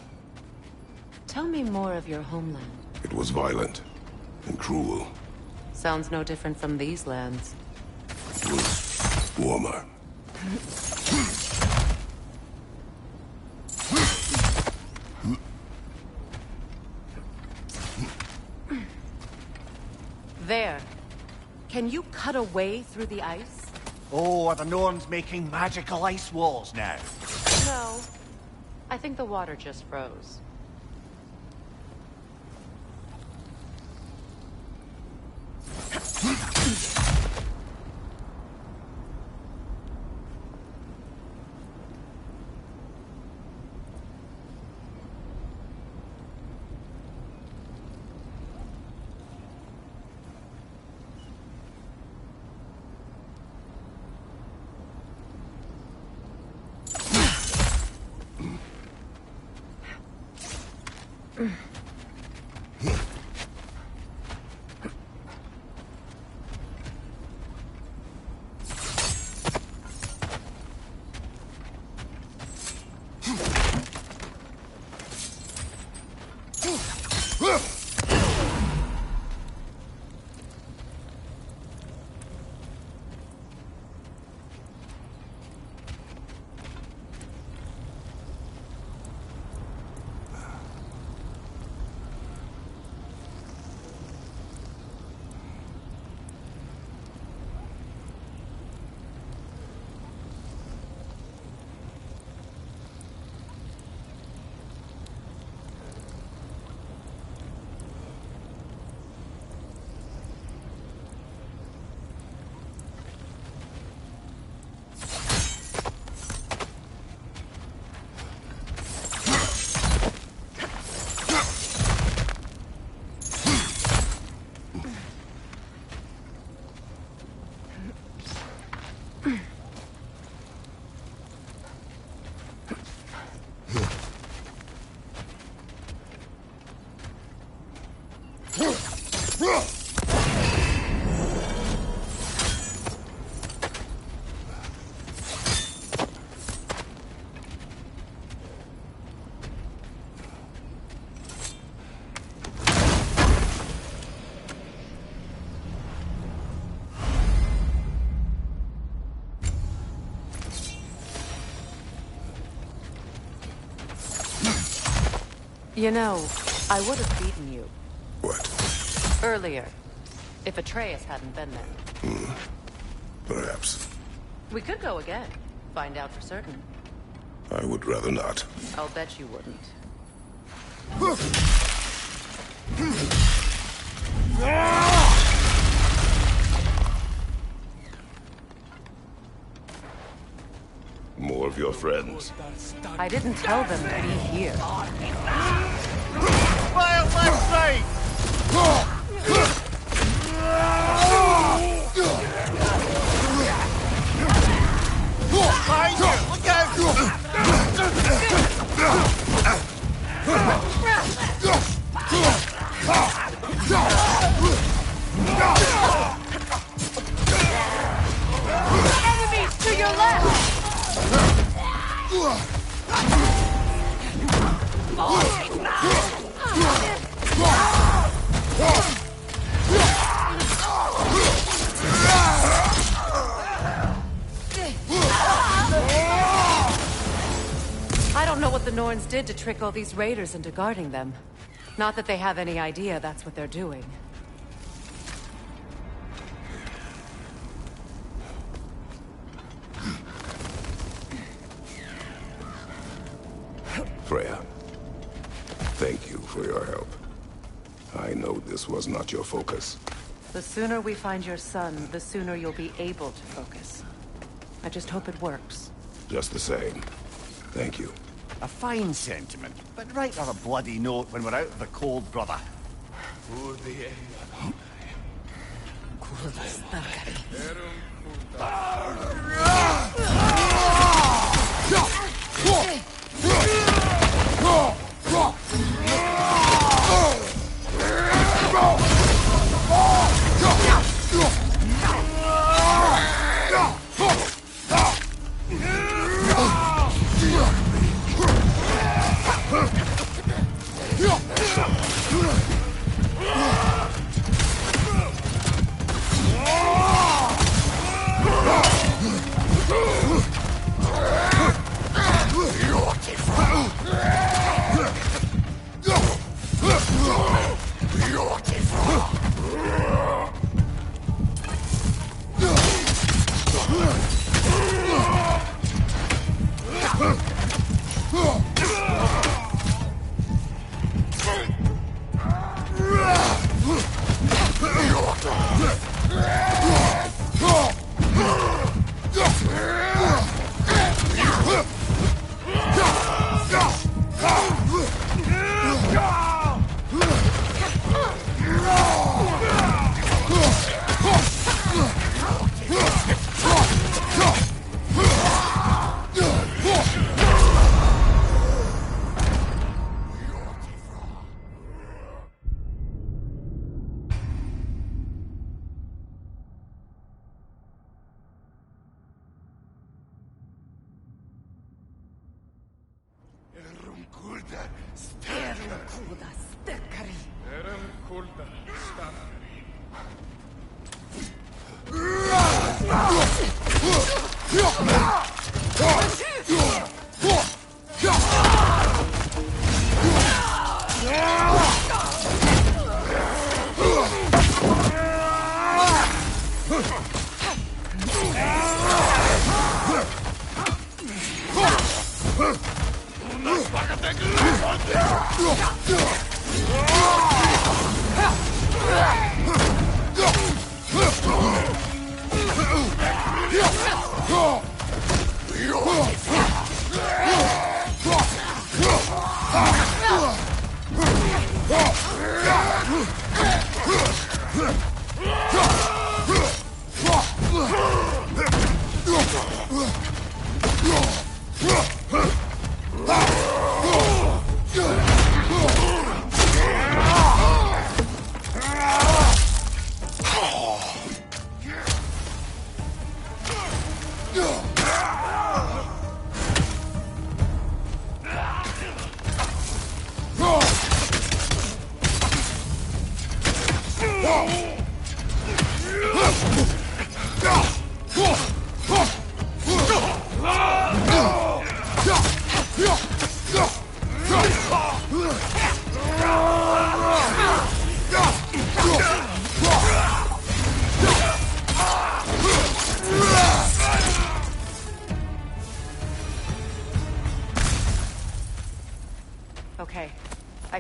tell me more of your homeland. It was violent and cruel. Sounds no different from these lands. It was warmer. There. Can you cut a way through the ice? Oh, are the Norns making magical ice walls now? No. I think the water just froze. You know, I would have beaten you. What? Earlier. If Atreus hadn't been there. Perhaps. We could go again. Find out for certain. I would rather not. I'll bet you wouldn't. More of your friends. I didn't tell them to be here. Fire left side! Behind you! Look Enemies to your left! I don't know what the Norns did to trick all these raiders into guarding them. Not that they have any idea that's what they're doing. Freya, thank you for your help. I know this was not your focus. The sooner we find your son, the sooner you'll be able to focus. I just hope it works. Just the same. Thank you. A fine sentiment, but write her a bloody note when we're out of the cold, brother.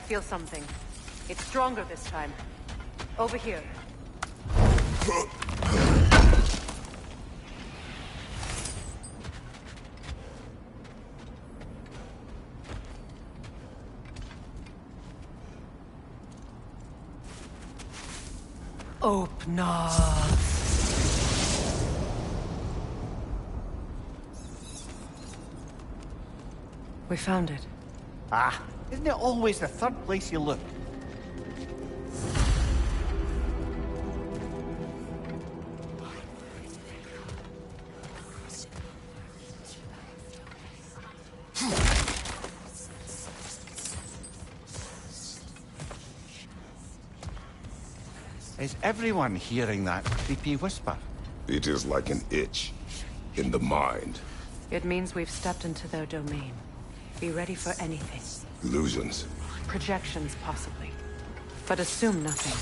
feel something. It's stronger this time. Over here. Open up. We found it. Ah, isn't it always the third place you look? Is everyone hearing that creepy whisper? It is like an itch in the mind. It means we've stepped into their domain. Be ready for anything. Illusions. Projections, possibly. But assume nothing.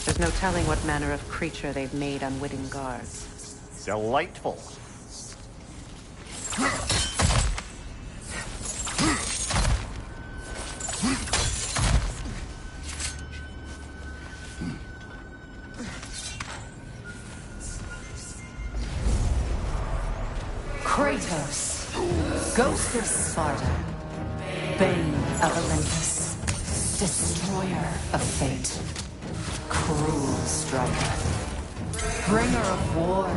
There's no telling what manner of creature they've made unwitting guards. Delightful. Kratos, Ghost of Sparta, Bane of Olympus, Destroyer of Fate, Cruel Striker, Bringer of War,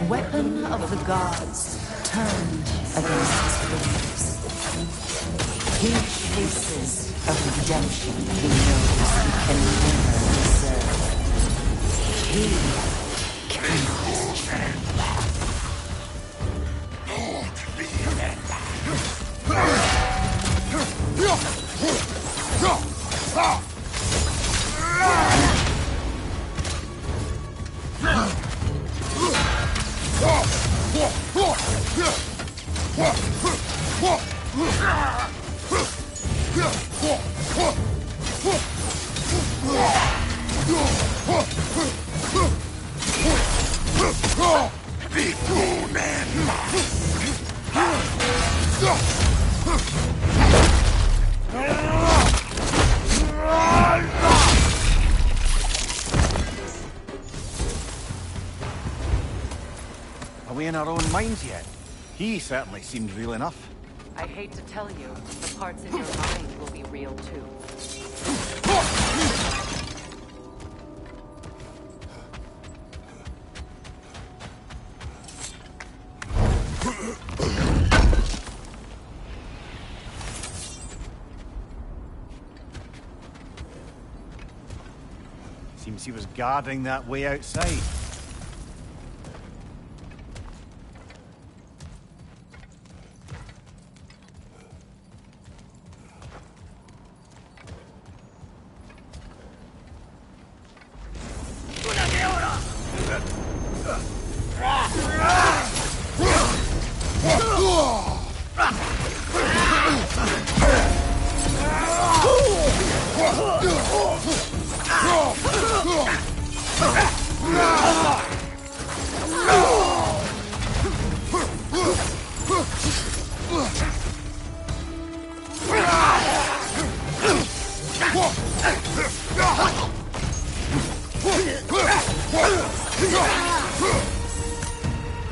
Weapon of the Gods turned against his fears. He chases a redemption he knows he can never deserve. He cannot turn back. Are we in our own minds yet? He certainly seemed real enough. I hate to tell you, the parts in your mind will be real too. Seems he was guarding that way outside.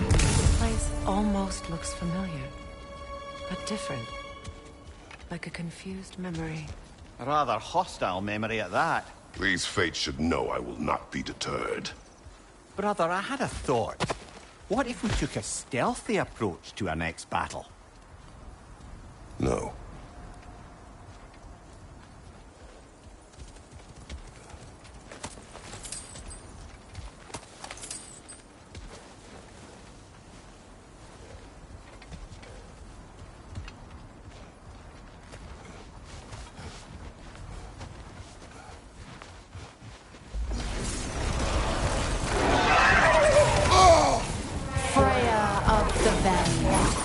This place almost looks familiar, but different. Like a confused memory. A rather hostile memory at that. These fates should know I will not be deterred. Brother, I had a thought. What if we took a stealthy approach to our next battle? No. Freya of the Vanguard,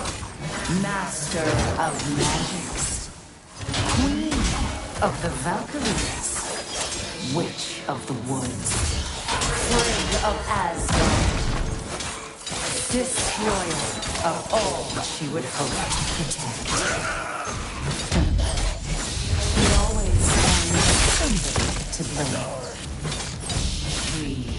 Master of Magics, Queen of the Valkyries, Witch of the Woods, Frigg of Asgard, Destroyer of all she would hope to protect. to blame. We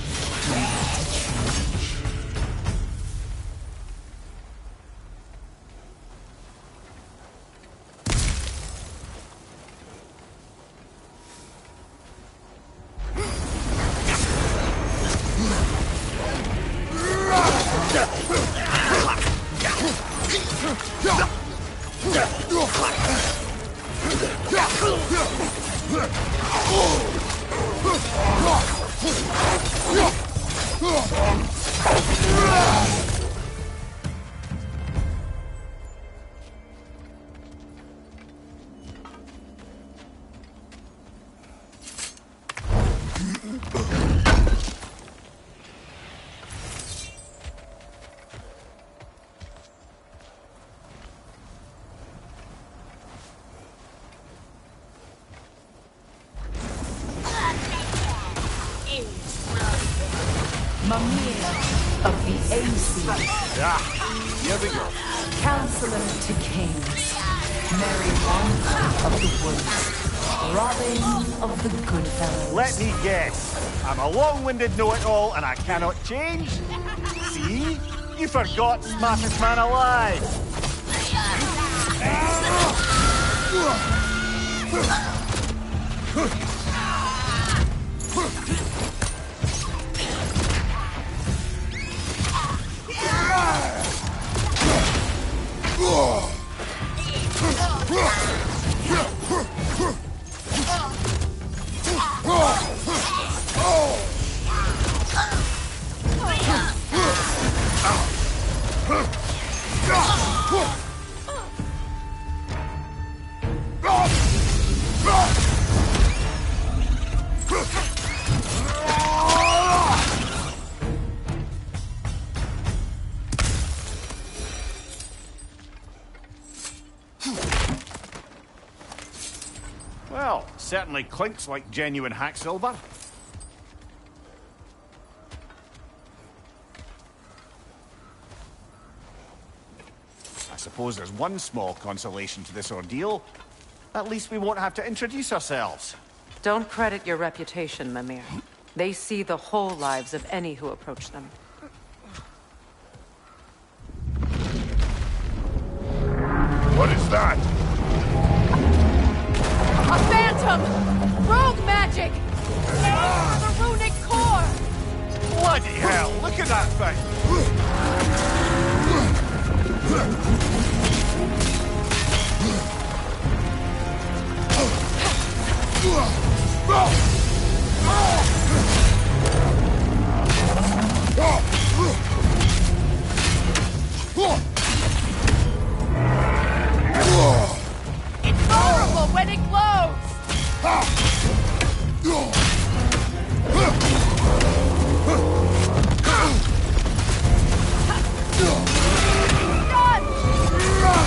Mamir of the AC. Yeah, here we go. Counselor to Kings. Mary Wanda of the Woods. Robin of the Goodfellows. Let me guess. I'm a long-winded know-it-all and I cannot change? See? You forgot smartest man alive. Well, certainly clinks like genuine hack silver. I suppose there's one small consolation to this ordeal. At least we won't have to introduce ourselves. Don't credit your reputation, Mimir. They see the whole lives of any who approach them. What is that? A phantom! Rogue magic! Aim for the runic core! Bloody hell, look at that thing! It's horrible when it glows!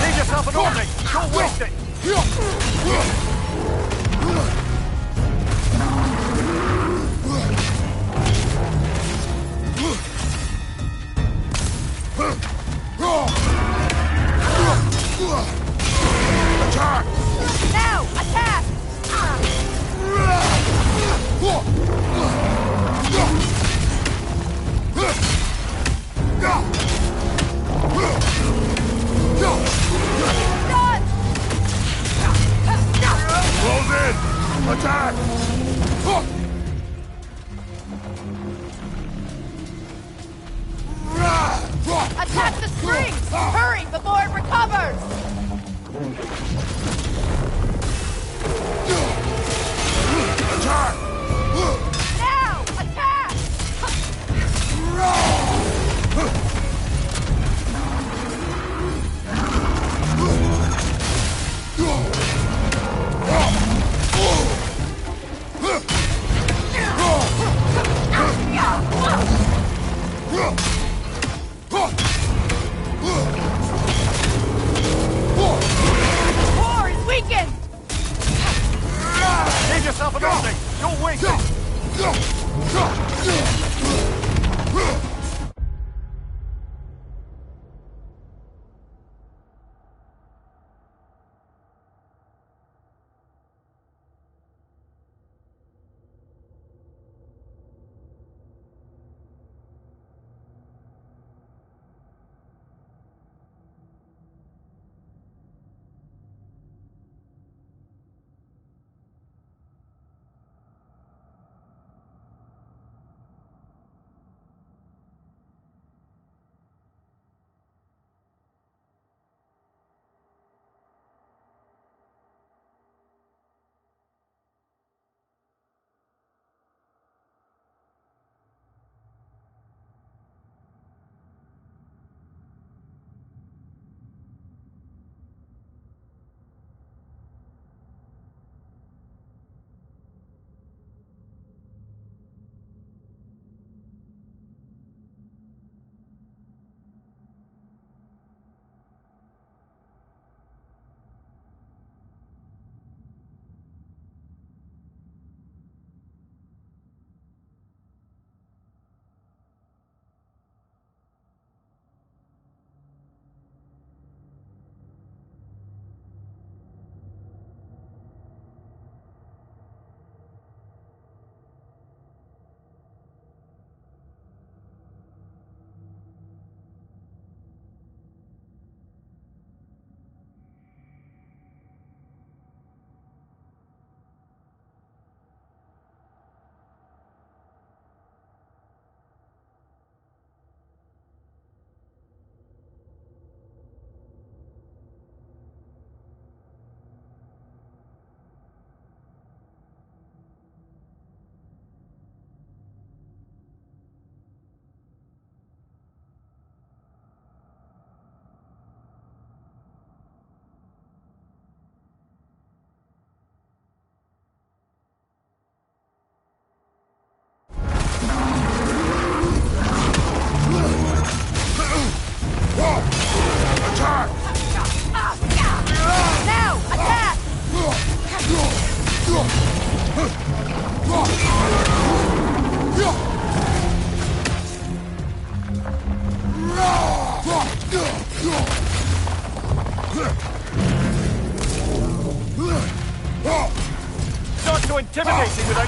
Leave yourself an opening! Don't waste it! Attack! Now! Attack! Close in! Attack! Attack the springs! Hurry before it recovers! Attack! Now! Attack!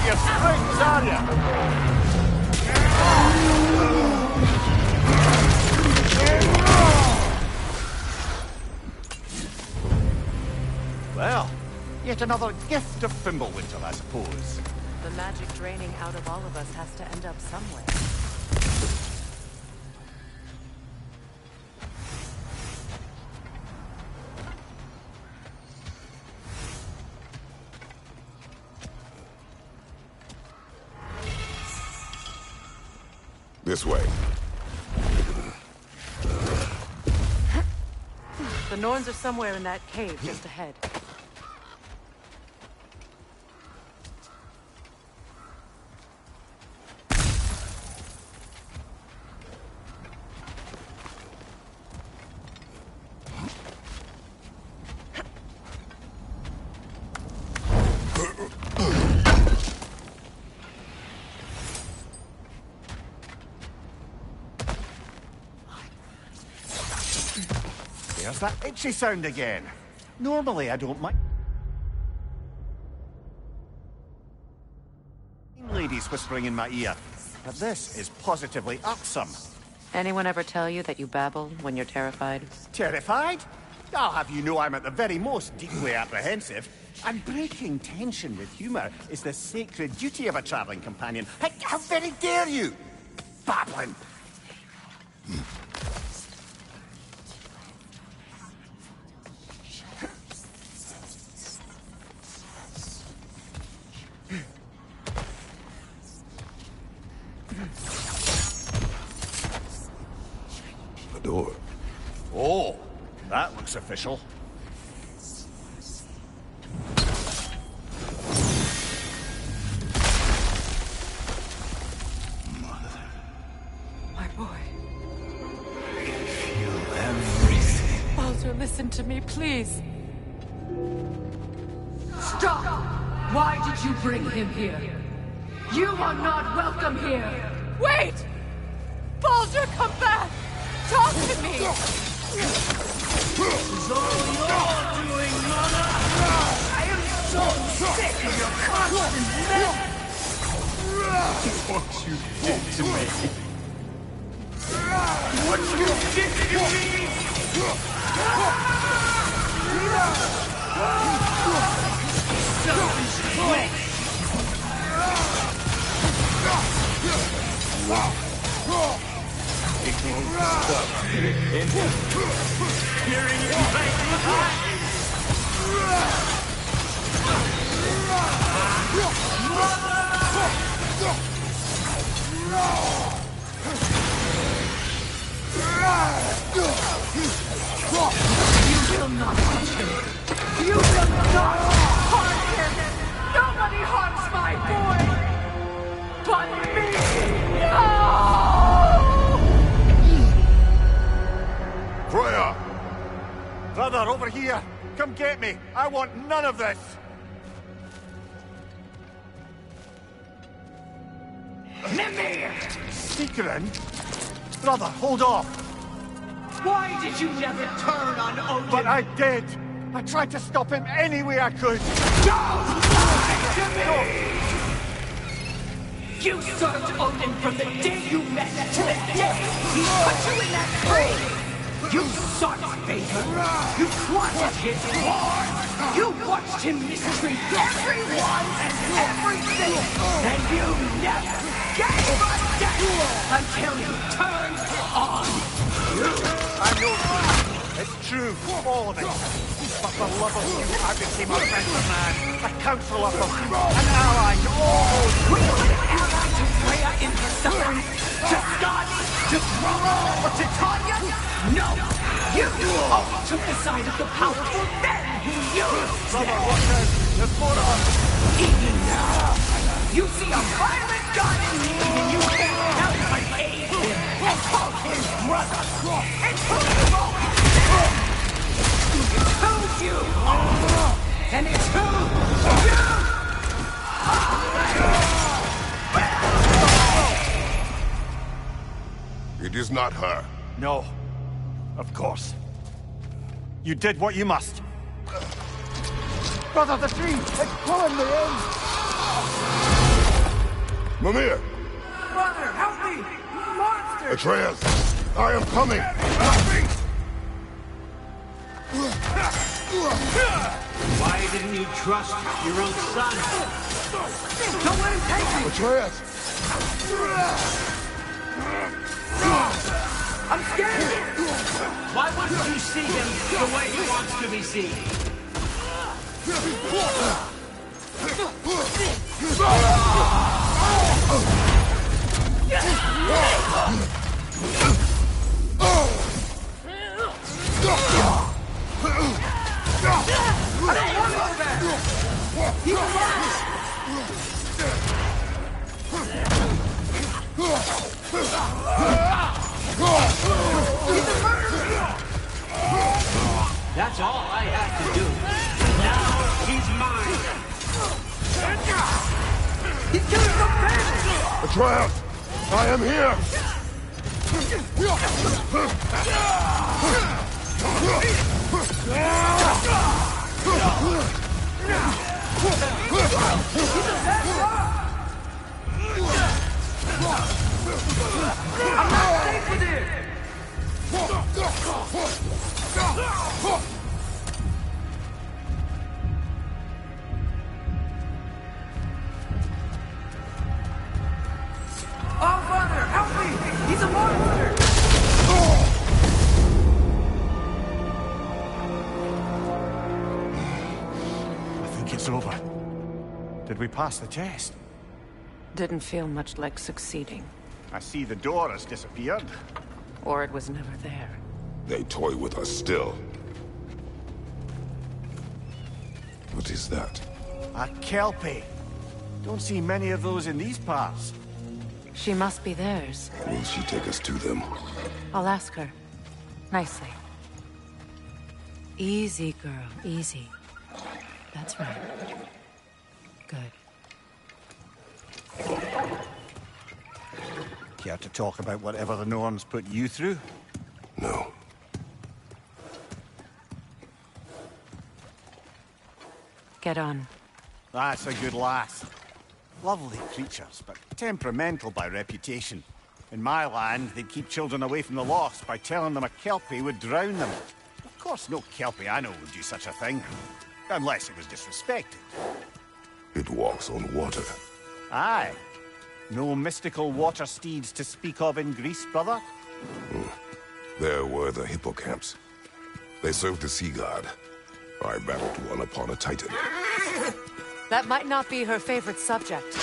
at your strings, are you? Well, yet another gift of Fimbulwinter, I suppose. The magic draining out of all of us has to end up somewhere. This way. The Norns are somewhere in that cave just ahead. There's that itchy sound again. Normally, I don't mind ladies whispering in my ear, but this is positively irksome. Anyone ever tell you that you babble when you're terrified? Terrified? I'll have you know I'm at the very most deeply apprehensive. And breaking tension with humour is the sacred duty of a travelling companion. How very dare you! Babbling! A door. Oh, that looks official. My boy. I can feel everything. Baldur, listen to me, please. Stop! Why did you bring him here? You are not welcome here! Wait! Baldur, come back! Talk to me! This is all you're doing, Mother! I am so sick of your constant mess! What you did to me. What you did to me! Selfish twitch! It won't stop. Hearing you like You will not touch him! You will not harm him! Nobody harms my boy! But me! No! Freya! Brother, over here! Come get me! I want none of this! Mimir! Secret? Brother, hold off! Why did you never turn on Odin? But I did! I tried to stop him any way I could! Don't lie to me! You served Odin from the day you met to the day he put you in that tree! You sought his favor! You wanted his war! You watched him mistreat everyone and everything! And you never gave a damn until you turned on you! I know it's true, all of it. But for love of you, I became a better man, a counselor for you, an ally to all. Were you an ally to Freya in her suffering? To Skadi? To Groma? Or to Tanya? No! You only took the side of the powerful men who used them! There's more of us! Enough! You see a violent god in me and you can't help but aid him and call him brother! And who you always been! It's who you are! And it's who you It is not her. No. Of course. You did what you must. Brother, the tree! It's pulling me in! Mimir! Father, help me! Monster! Atreus! I am coming! Why didn't you trust your own son? Don't let him take me! Atreus! I'm scared! Why wouldn't you see him the way he wants to be seen? That's all I have to do. Now he's mine. He's killing some bandits! Atreus! I am here! I'm not safe with him! Oh, Father, help me! He's a monster! I think it's over. Did we pass the test? Didn't feel much like succeeding. I see the door has disappeared. Or it was never there. They toy with us still. What is that? A Kelpie. Don't see many of those in these parts. She must be theirs. Will she take us to them? I'll ask her. Nicely. Easy, girl. Easy. That's right. Good. Care to talk about whatever the Norns put you through? No. Get on. That's a good lass. Lovely creatures, but temperamental by reputation. In my land, they'd keep children away from the lost by telling them a Kelpie would drown them. Of course, no Kelpie I know would do such a thing. Unless it was disrespected. It walks on water. Aye. No mystical water steeds to speak of in Greece, brother? There were the hippocamps. They served the sea god. I battled one upon a titan. That might not be her favorite subject.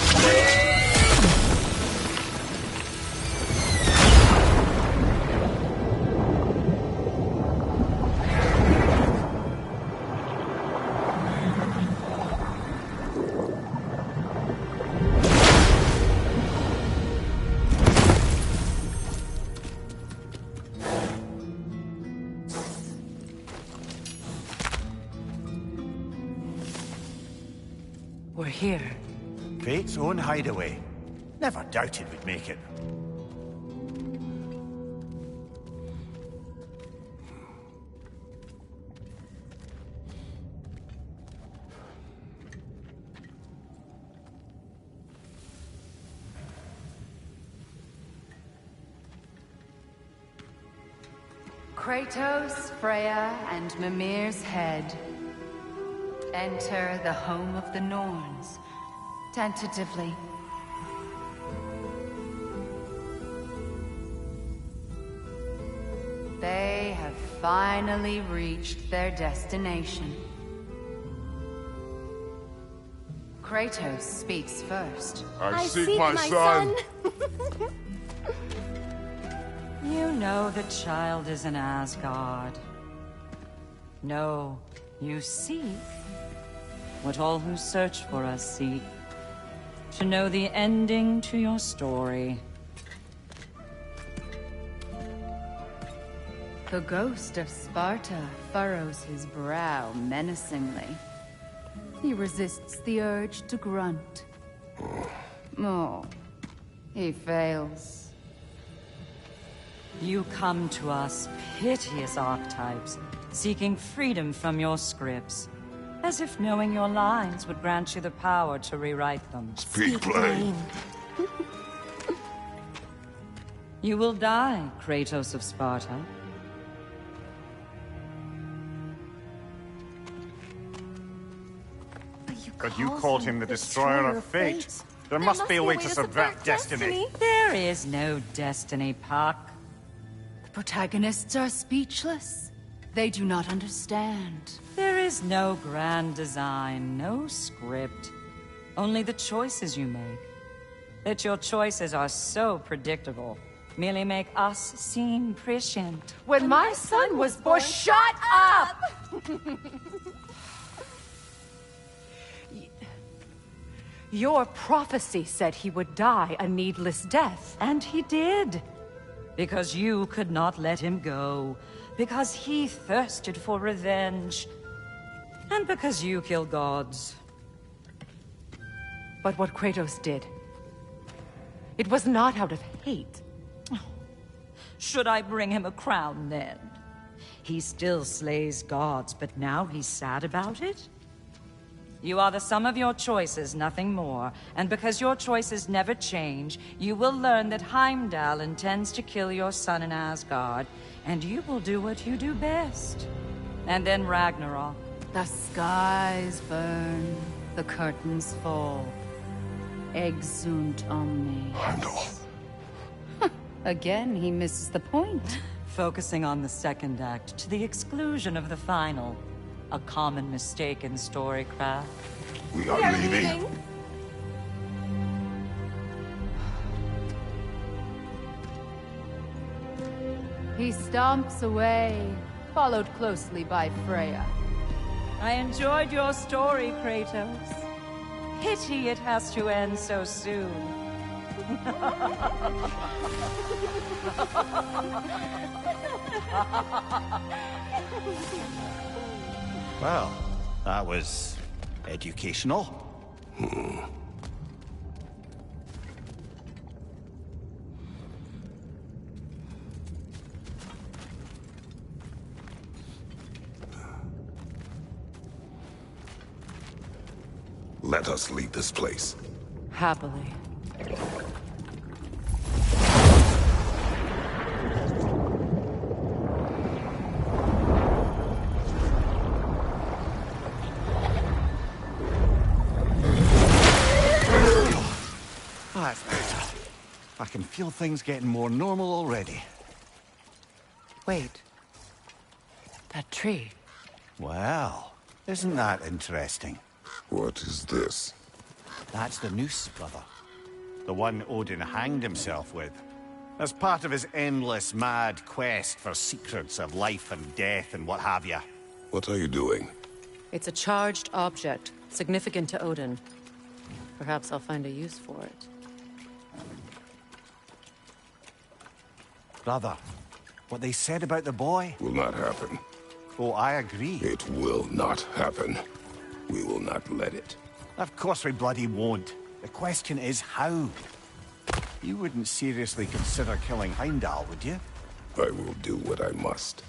We're here. Fate's own hideaway. Never doubted we'd make it. Kratos, Freya, and Mimir's head. Enter the home of the Norns, tentatively. They have finally reached their destination. Kratos speaks first. I seek my son. You know the child is in Asgard. No, you seek what all who search for us seek. To know the ending to your story. The ghost of Sparta furrows his brow menacingly. He resists the urge to grunt. Oh, he fails. You come to us, piteous archetypes, seeking freedom from your scripts. As if knowing your lines would grant you the power to rewrite them. Speak plain. You will die, Kratos of Sparta. But you called him the destroyer of fate. There must be a way to subvert destiny. There is no destiny, Puck. The protagonists are speechless. They do not understand. There is no grand design, no script. Only the choices you make. That your choices are so predictable merely make us seem prescient. When my son was born, shut up! Your prophecy said he would die a needless death. And he did. Because you could not let him go. Because he thirsted for revenge. And because you kill gods. But what Kratos did, it was not out of hate. Should I bring him a crown then? He still slays gods, but now he's sad about it? You are the sum of your choices, nothing more. And because your choices never change, you will learn that Heimdall intends to kill your son in Asgard, and you will do what you do best. And then Ragnarok. The skies burn, the curtains fall. Exunt omne. Heimdall. Again, he misses the point. Focusing on the second act to the exclusion of the final. A common mistake in storycraft. We are leaving. He stomps away, followed closely by Freya. I enjoyed your story, Kratos. Pity it has to end so soon. Well, that was educational. Let us leave this place. Happily. That's better. I can feel things getting more normal already. Wait. That tree. Well, isn't that interesting? What is this? That's the noose, brother. The one Odin hanged himself with. As part of his endless, mad quest for secrets of life and death and what have you. What are you doing? It's a charged object, significant to Odin. Perhaps I'll find a use for it. Brother, what they said about the boy? Will not happen. Oh, I agree. It will not happen. We will not let it. Of course we bloody won't. The question is how? You wouldn't seriously consider killing Heimdall, would you? I will do what I must.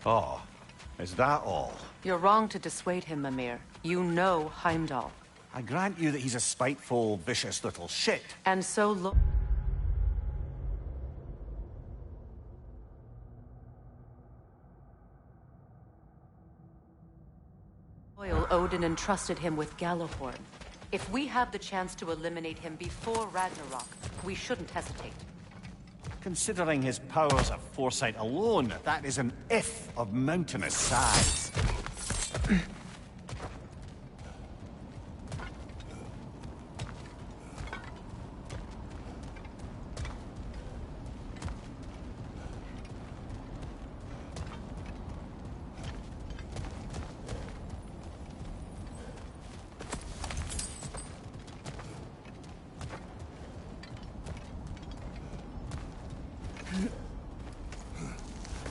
Oh, is that all? You're wrong to dissuade him, Mimir. You know Heimdall. I grant you that he's a spiteful, vicious little shit. And so loyal, Odin entrusted him with Gjallarhorn. If we have the chance to eliminate him before Ragnarok, we shouldn't hesitate. Considering his powers of foresight alone, that is an if of mountainous size.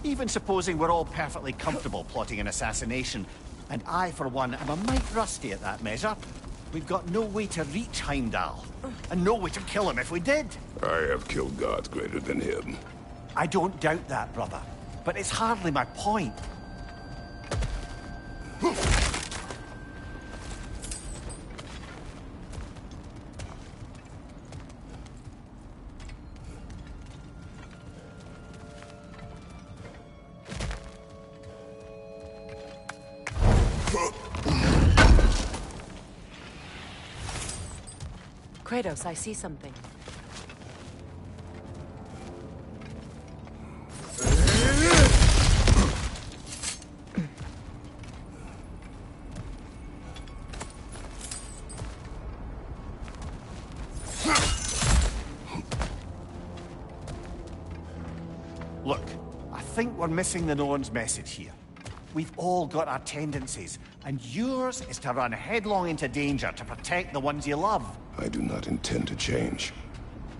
Even supposing we're all perfectly comfortable plotting an assassination, and I, for one, am a mite rusty at that measure, we've got no way to reach Heimdall, and no way to kill him if we did. I have killed gods greater than him. I don't doubt that, brother, but it's hardly my point. Kratos, I see something. Look, I think we're missing the Norn's message here. We've all got our tendencies, and yours is to run headlong into danger to protect the ones you love. I do not intend to change.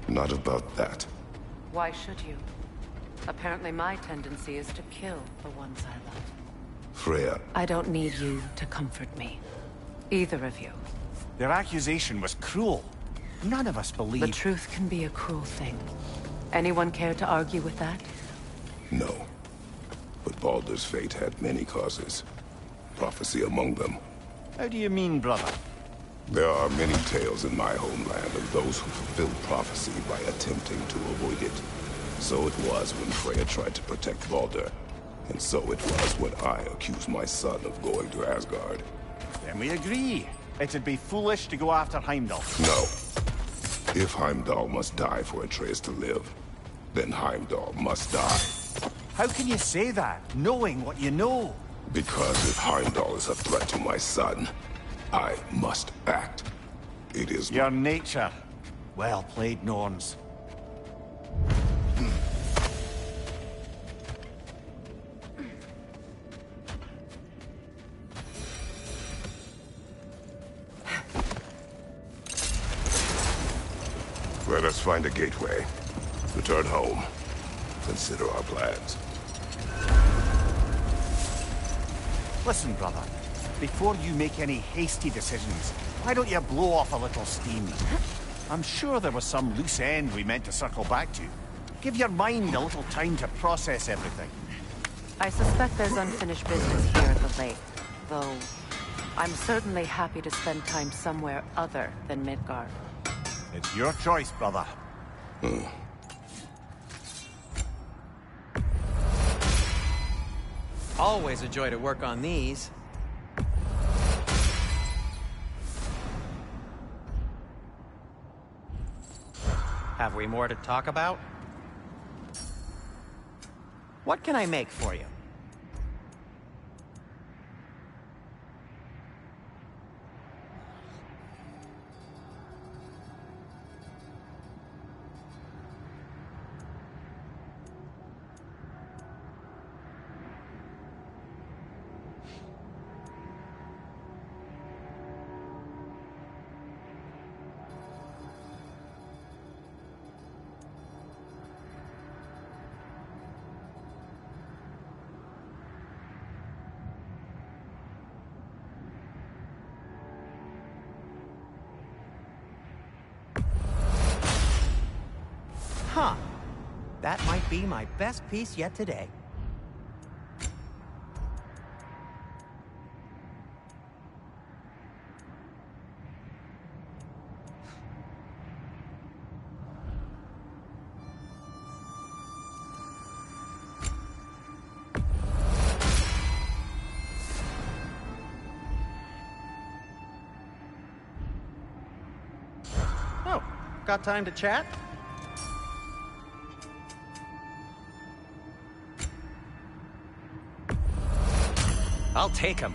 Not about that. Why should you? Apparently my tendency is to kill the ones I love. Freya. I don't need you to comfort me. Either of you. Their accusation was cruel. None of us believe... The truth can be a cruel thing. Anyone care to argue with that? No. But Baldur's fate had many causes. Prophecy among them. How do you mean, brother? There are many tales in my homeland of those who fulfilled prophecy by attempting to avoid it. So it was when Freya tried to protect Baldur. And so it was when I accused my son of going to Asgard. Then we agree. It'd be foolish to go after Heimdall. No. If Heimdall must die for Atreus to live, then Heimdall must die. How can you say that, knowing what you know? Because if Heimdall is a threat to my son, I must act. It is your nature. Well played, Norns. Let us find a gateway. Return home. Consider our plans. Listen, brother. Before you make any hasty decisions, why don't you blow off a little steam? I'm sure there was some loose end we meant to circle back to. Give your mind a little time to process everything. I suspect there's unfinished business here at the lake, though I'm certainly happy to spend time somewhere other than Midgard. It's your choice, brother. Always a joy to work on these. Have we more to talk about? What can I make for you? Huh. That might be my best piece yet today. Oh, got time to chat? I'll take him.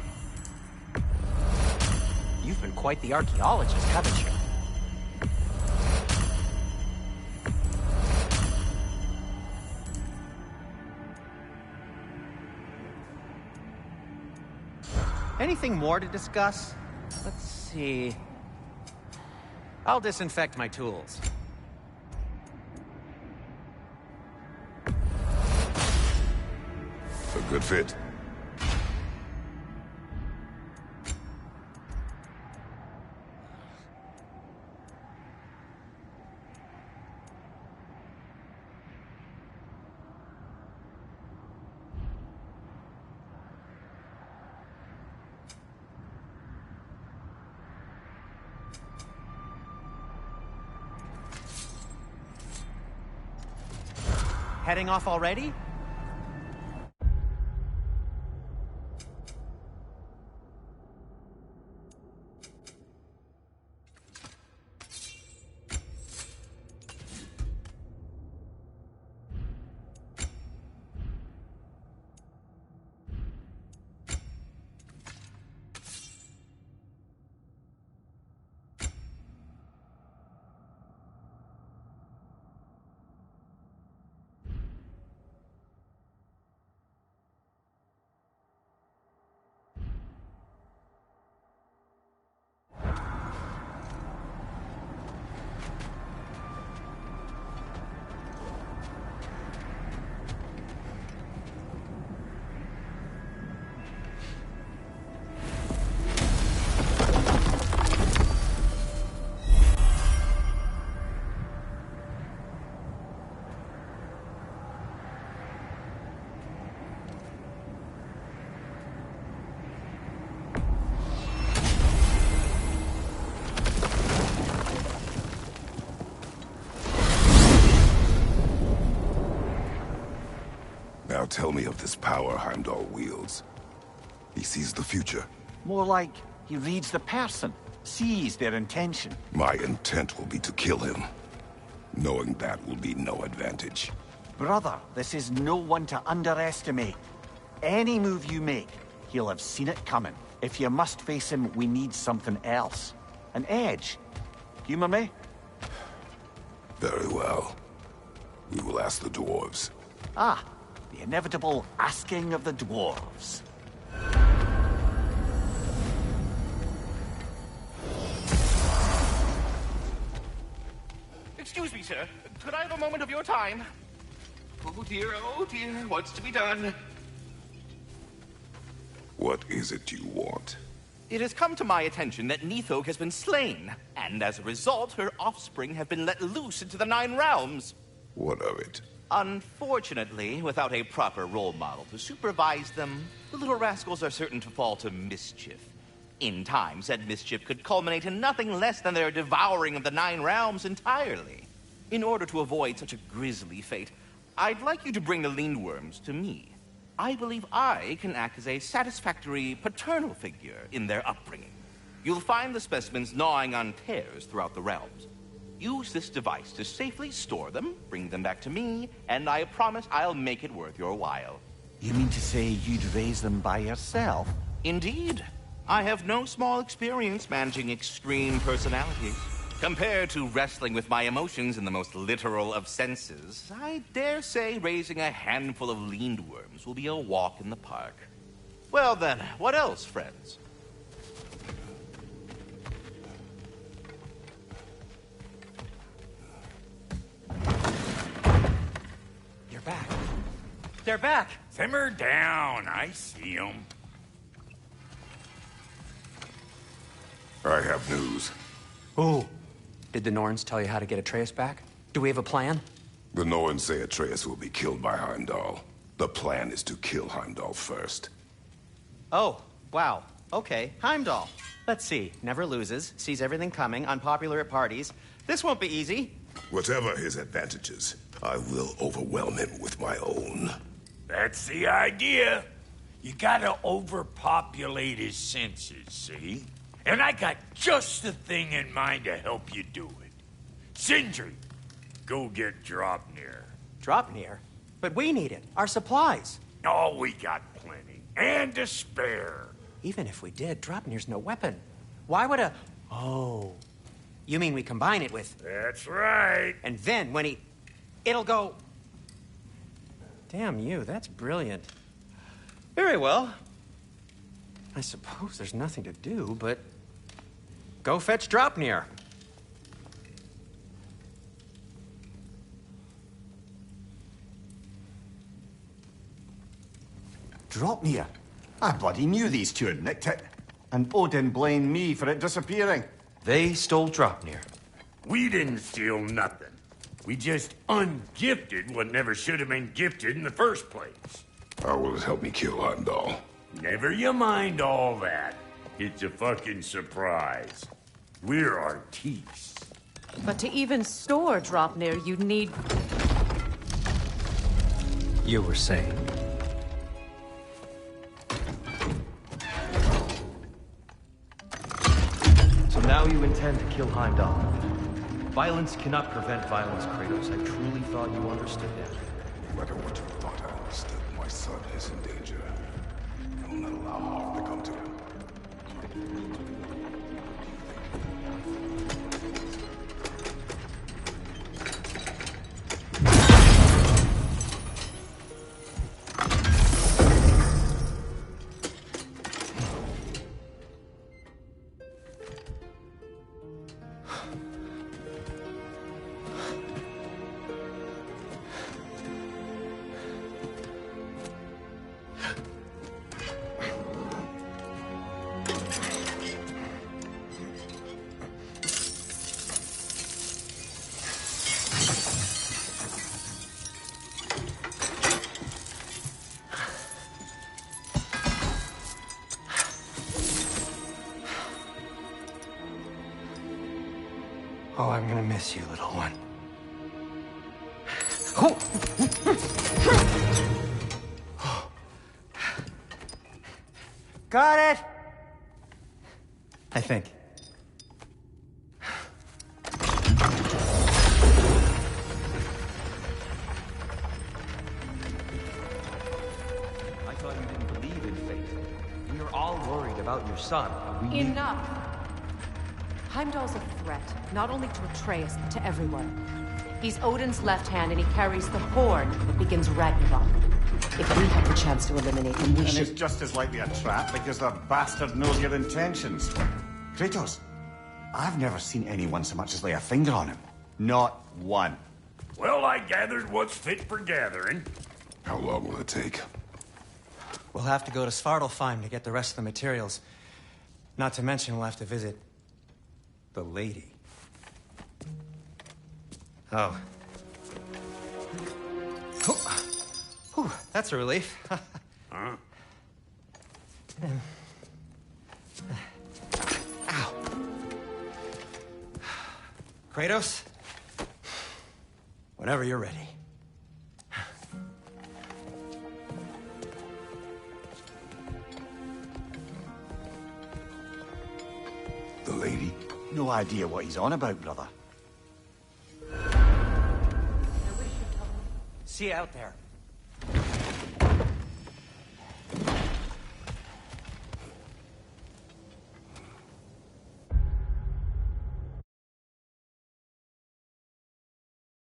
You've been quite the archaeologist, haven't you? Anything more to discuss? Let's see. I'll disinfect my tools. A good fit. Heading off already? Now tell me of this power Heimdall wields. He sees the future. More like he reads the person, sees their intention. My intent will be to kill him. Knowing that will be no advantage. Brother, this is no one to underestimate. Any move you make, he'll have seen it coming. If you must face him, we need something else. An edge. Humor me? Very well. We will ask the dwarves. Ah, the inevitable asking of the dwarves. Excuse me, sir. Could I have a moment of your time? Oh dear, what's to be done? What is it you want? It has come to my attention that Nithog has been slain, and as a result, her offspring have been let loose into the Nine Realms. What of it? Unfortunately, without a proper role model to supervise them, the little rascals are certain to fall to mischief. In time, said mischief could culminate in nothing less than their devouring of the Nine Realms entirely. In order to avoid such a grisly fate, I'd like you to bring the Lindworms to me. I believe I can act as a satisfactory paternal figure in their upbringing. You'll find the specimens gnawing on tears throughout the realms. Use this device to safely store them, bring them back to me, and I promise I'll make it worth your while. You mean to say you'd raise them by yourself? Indeed. I have no small experience managing extreme personalities. Compared to wrestling with my emotions in the most literal of senses, I dare say raising a handful of Lindworms will be a walk in the park. Well then, what else, friends? You're back. They're back! Simmer down, I see them. I have news. Oh. Did the Norns tell you how to get Atreus back? Do we have a plan? The Norns say Atreus will be killed by Heimdall. The plan is to kill Heimdall first. Oh, wow. Okay, Heimdall. Let's see. Never loses, sees everything coming, unpopular at parties. This won't be easy. Whatever his advantages, I will overwhelm him with my own. That's the idea. You gotta overpopulate his senses, see? And I got just the thing in mind to help you do it. Sindri, go get Draupnir. Draupnir? But we need it. Our supplies. Oh, we got plenty. And to spare. Even if we did, Draupnir's no weapon. Why would a... Oh. You mean we combine it with... That's right. And then when he... It'll go... Damn you, that's brilliant. Very well. I suppose there's nothing to do, but... Go fetch Draupnir. Draupnir? I bloody knew these two had nicked it. And Odin blamed me for it disappearing. They stole Draupnir. We didn't steal nothing. We just ungifted what never should have been gifted in the first place. How will it help me kill Heimdall? Never you mind all that. It's a fucking surprise. We're artistes. But to even store Draupnir, you'd need... You were saying... So now you intend to kill Heimdall. Violence cannot prevent violence, Kratos. I truly thought you understood that. No matter what you thought I understood, my son is in danger. I will not allow harm to come to him. Oh, I'm gonna miss you, little one. got it? I think. I thought you didn't believe in fate. We were all worried about your son. We knew- Enough! Heimdall's a threat, not only to Atreus, but to everyone. He's Odin's left hand, and he carries the horn that begins Ragnarok. If we have the chance to eliminate him, we And should... it's just as likely a trap because the bastard knows your intentions. Kratos, I've never seen anyone so much as lay a finger on him. Not one. Well, I gathered what's fit for gathering. How long will it take? We'll have to go to Svartalfheim to get the rest of the materials. Not to mention we'll have to visit the lady. Oh. Whew, that's a relief. Huh? Ow. Kratos? Whenever you're ready. The lady? No idea what he's on about, brother. See you out there.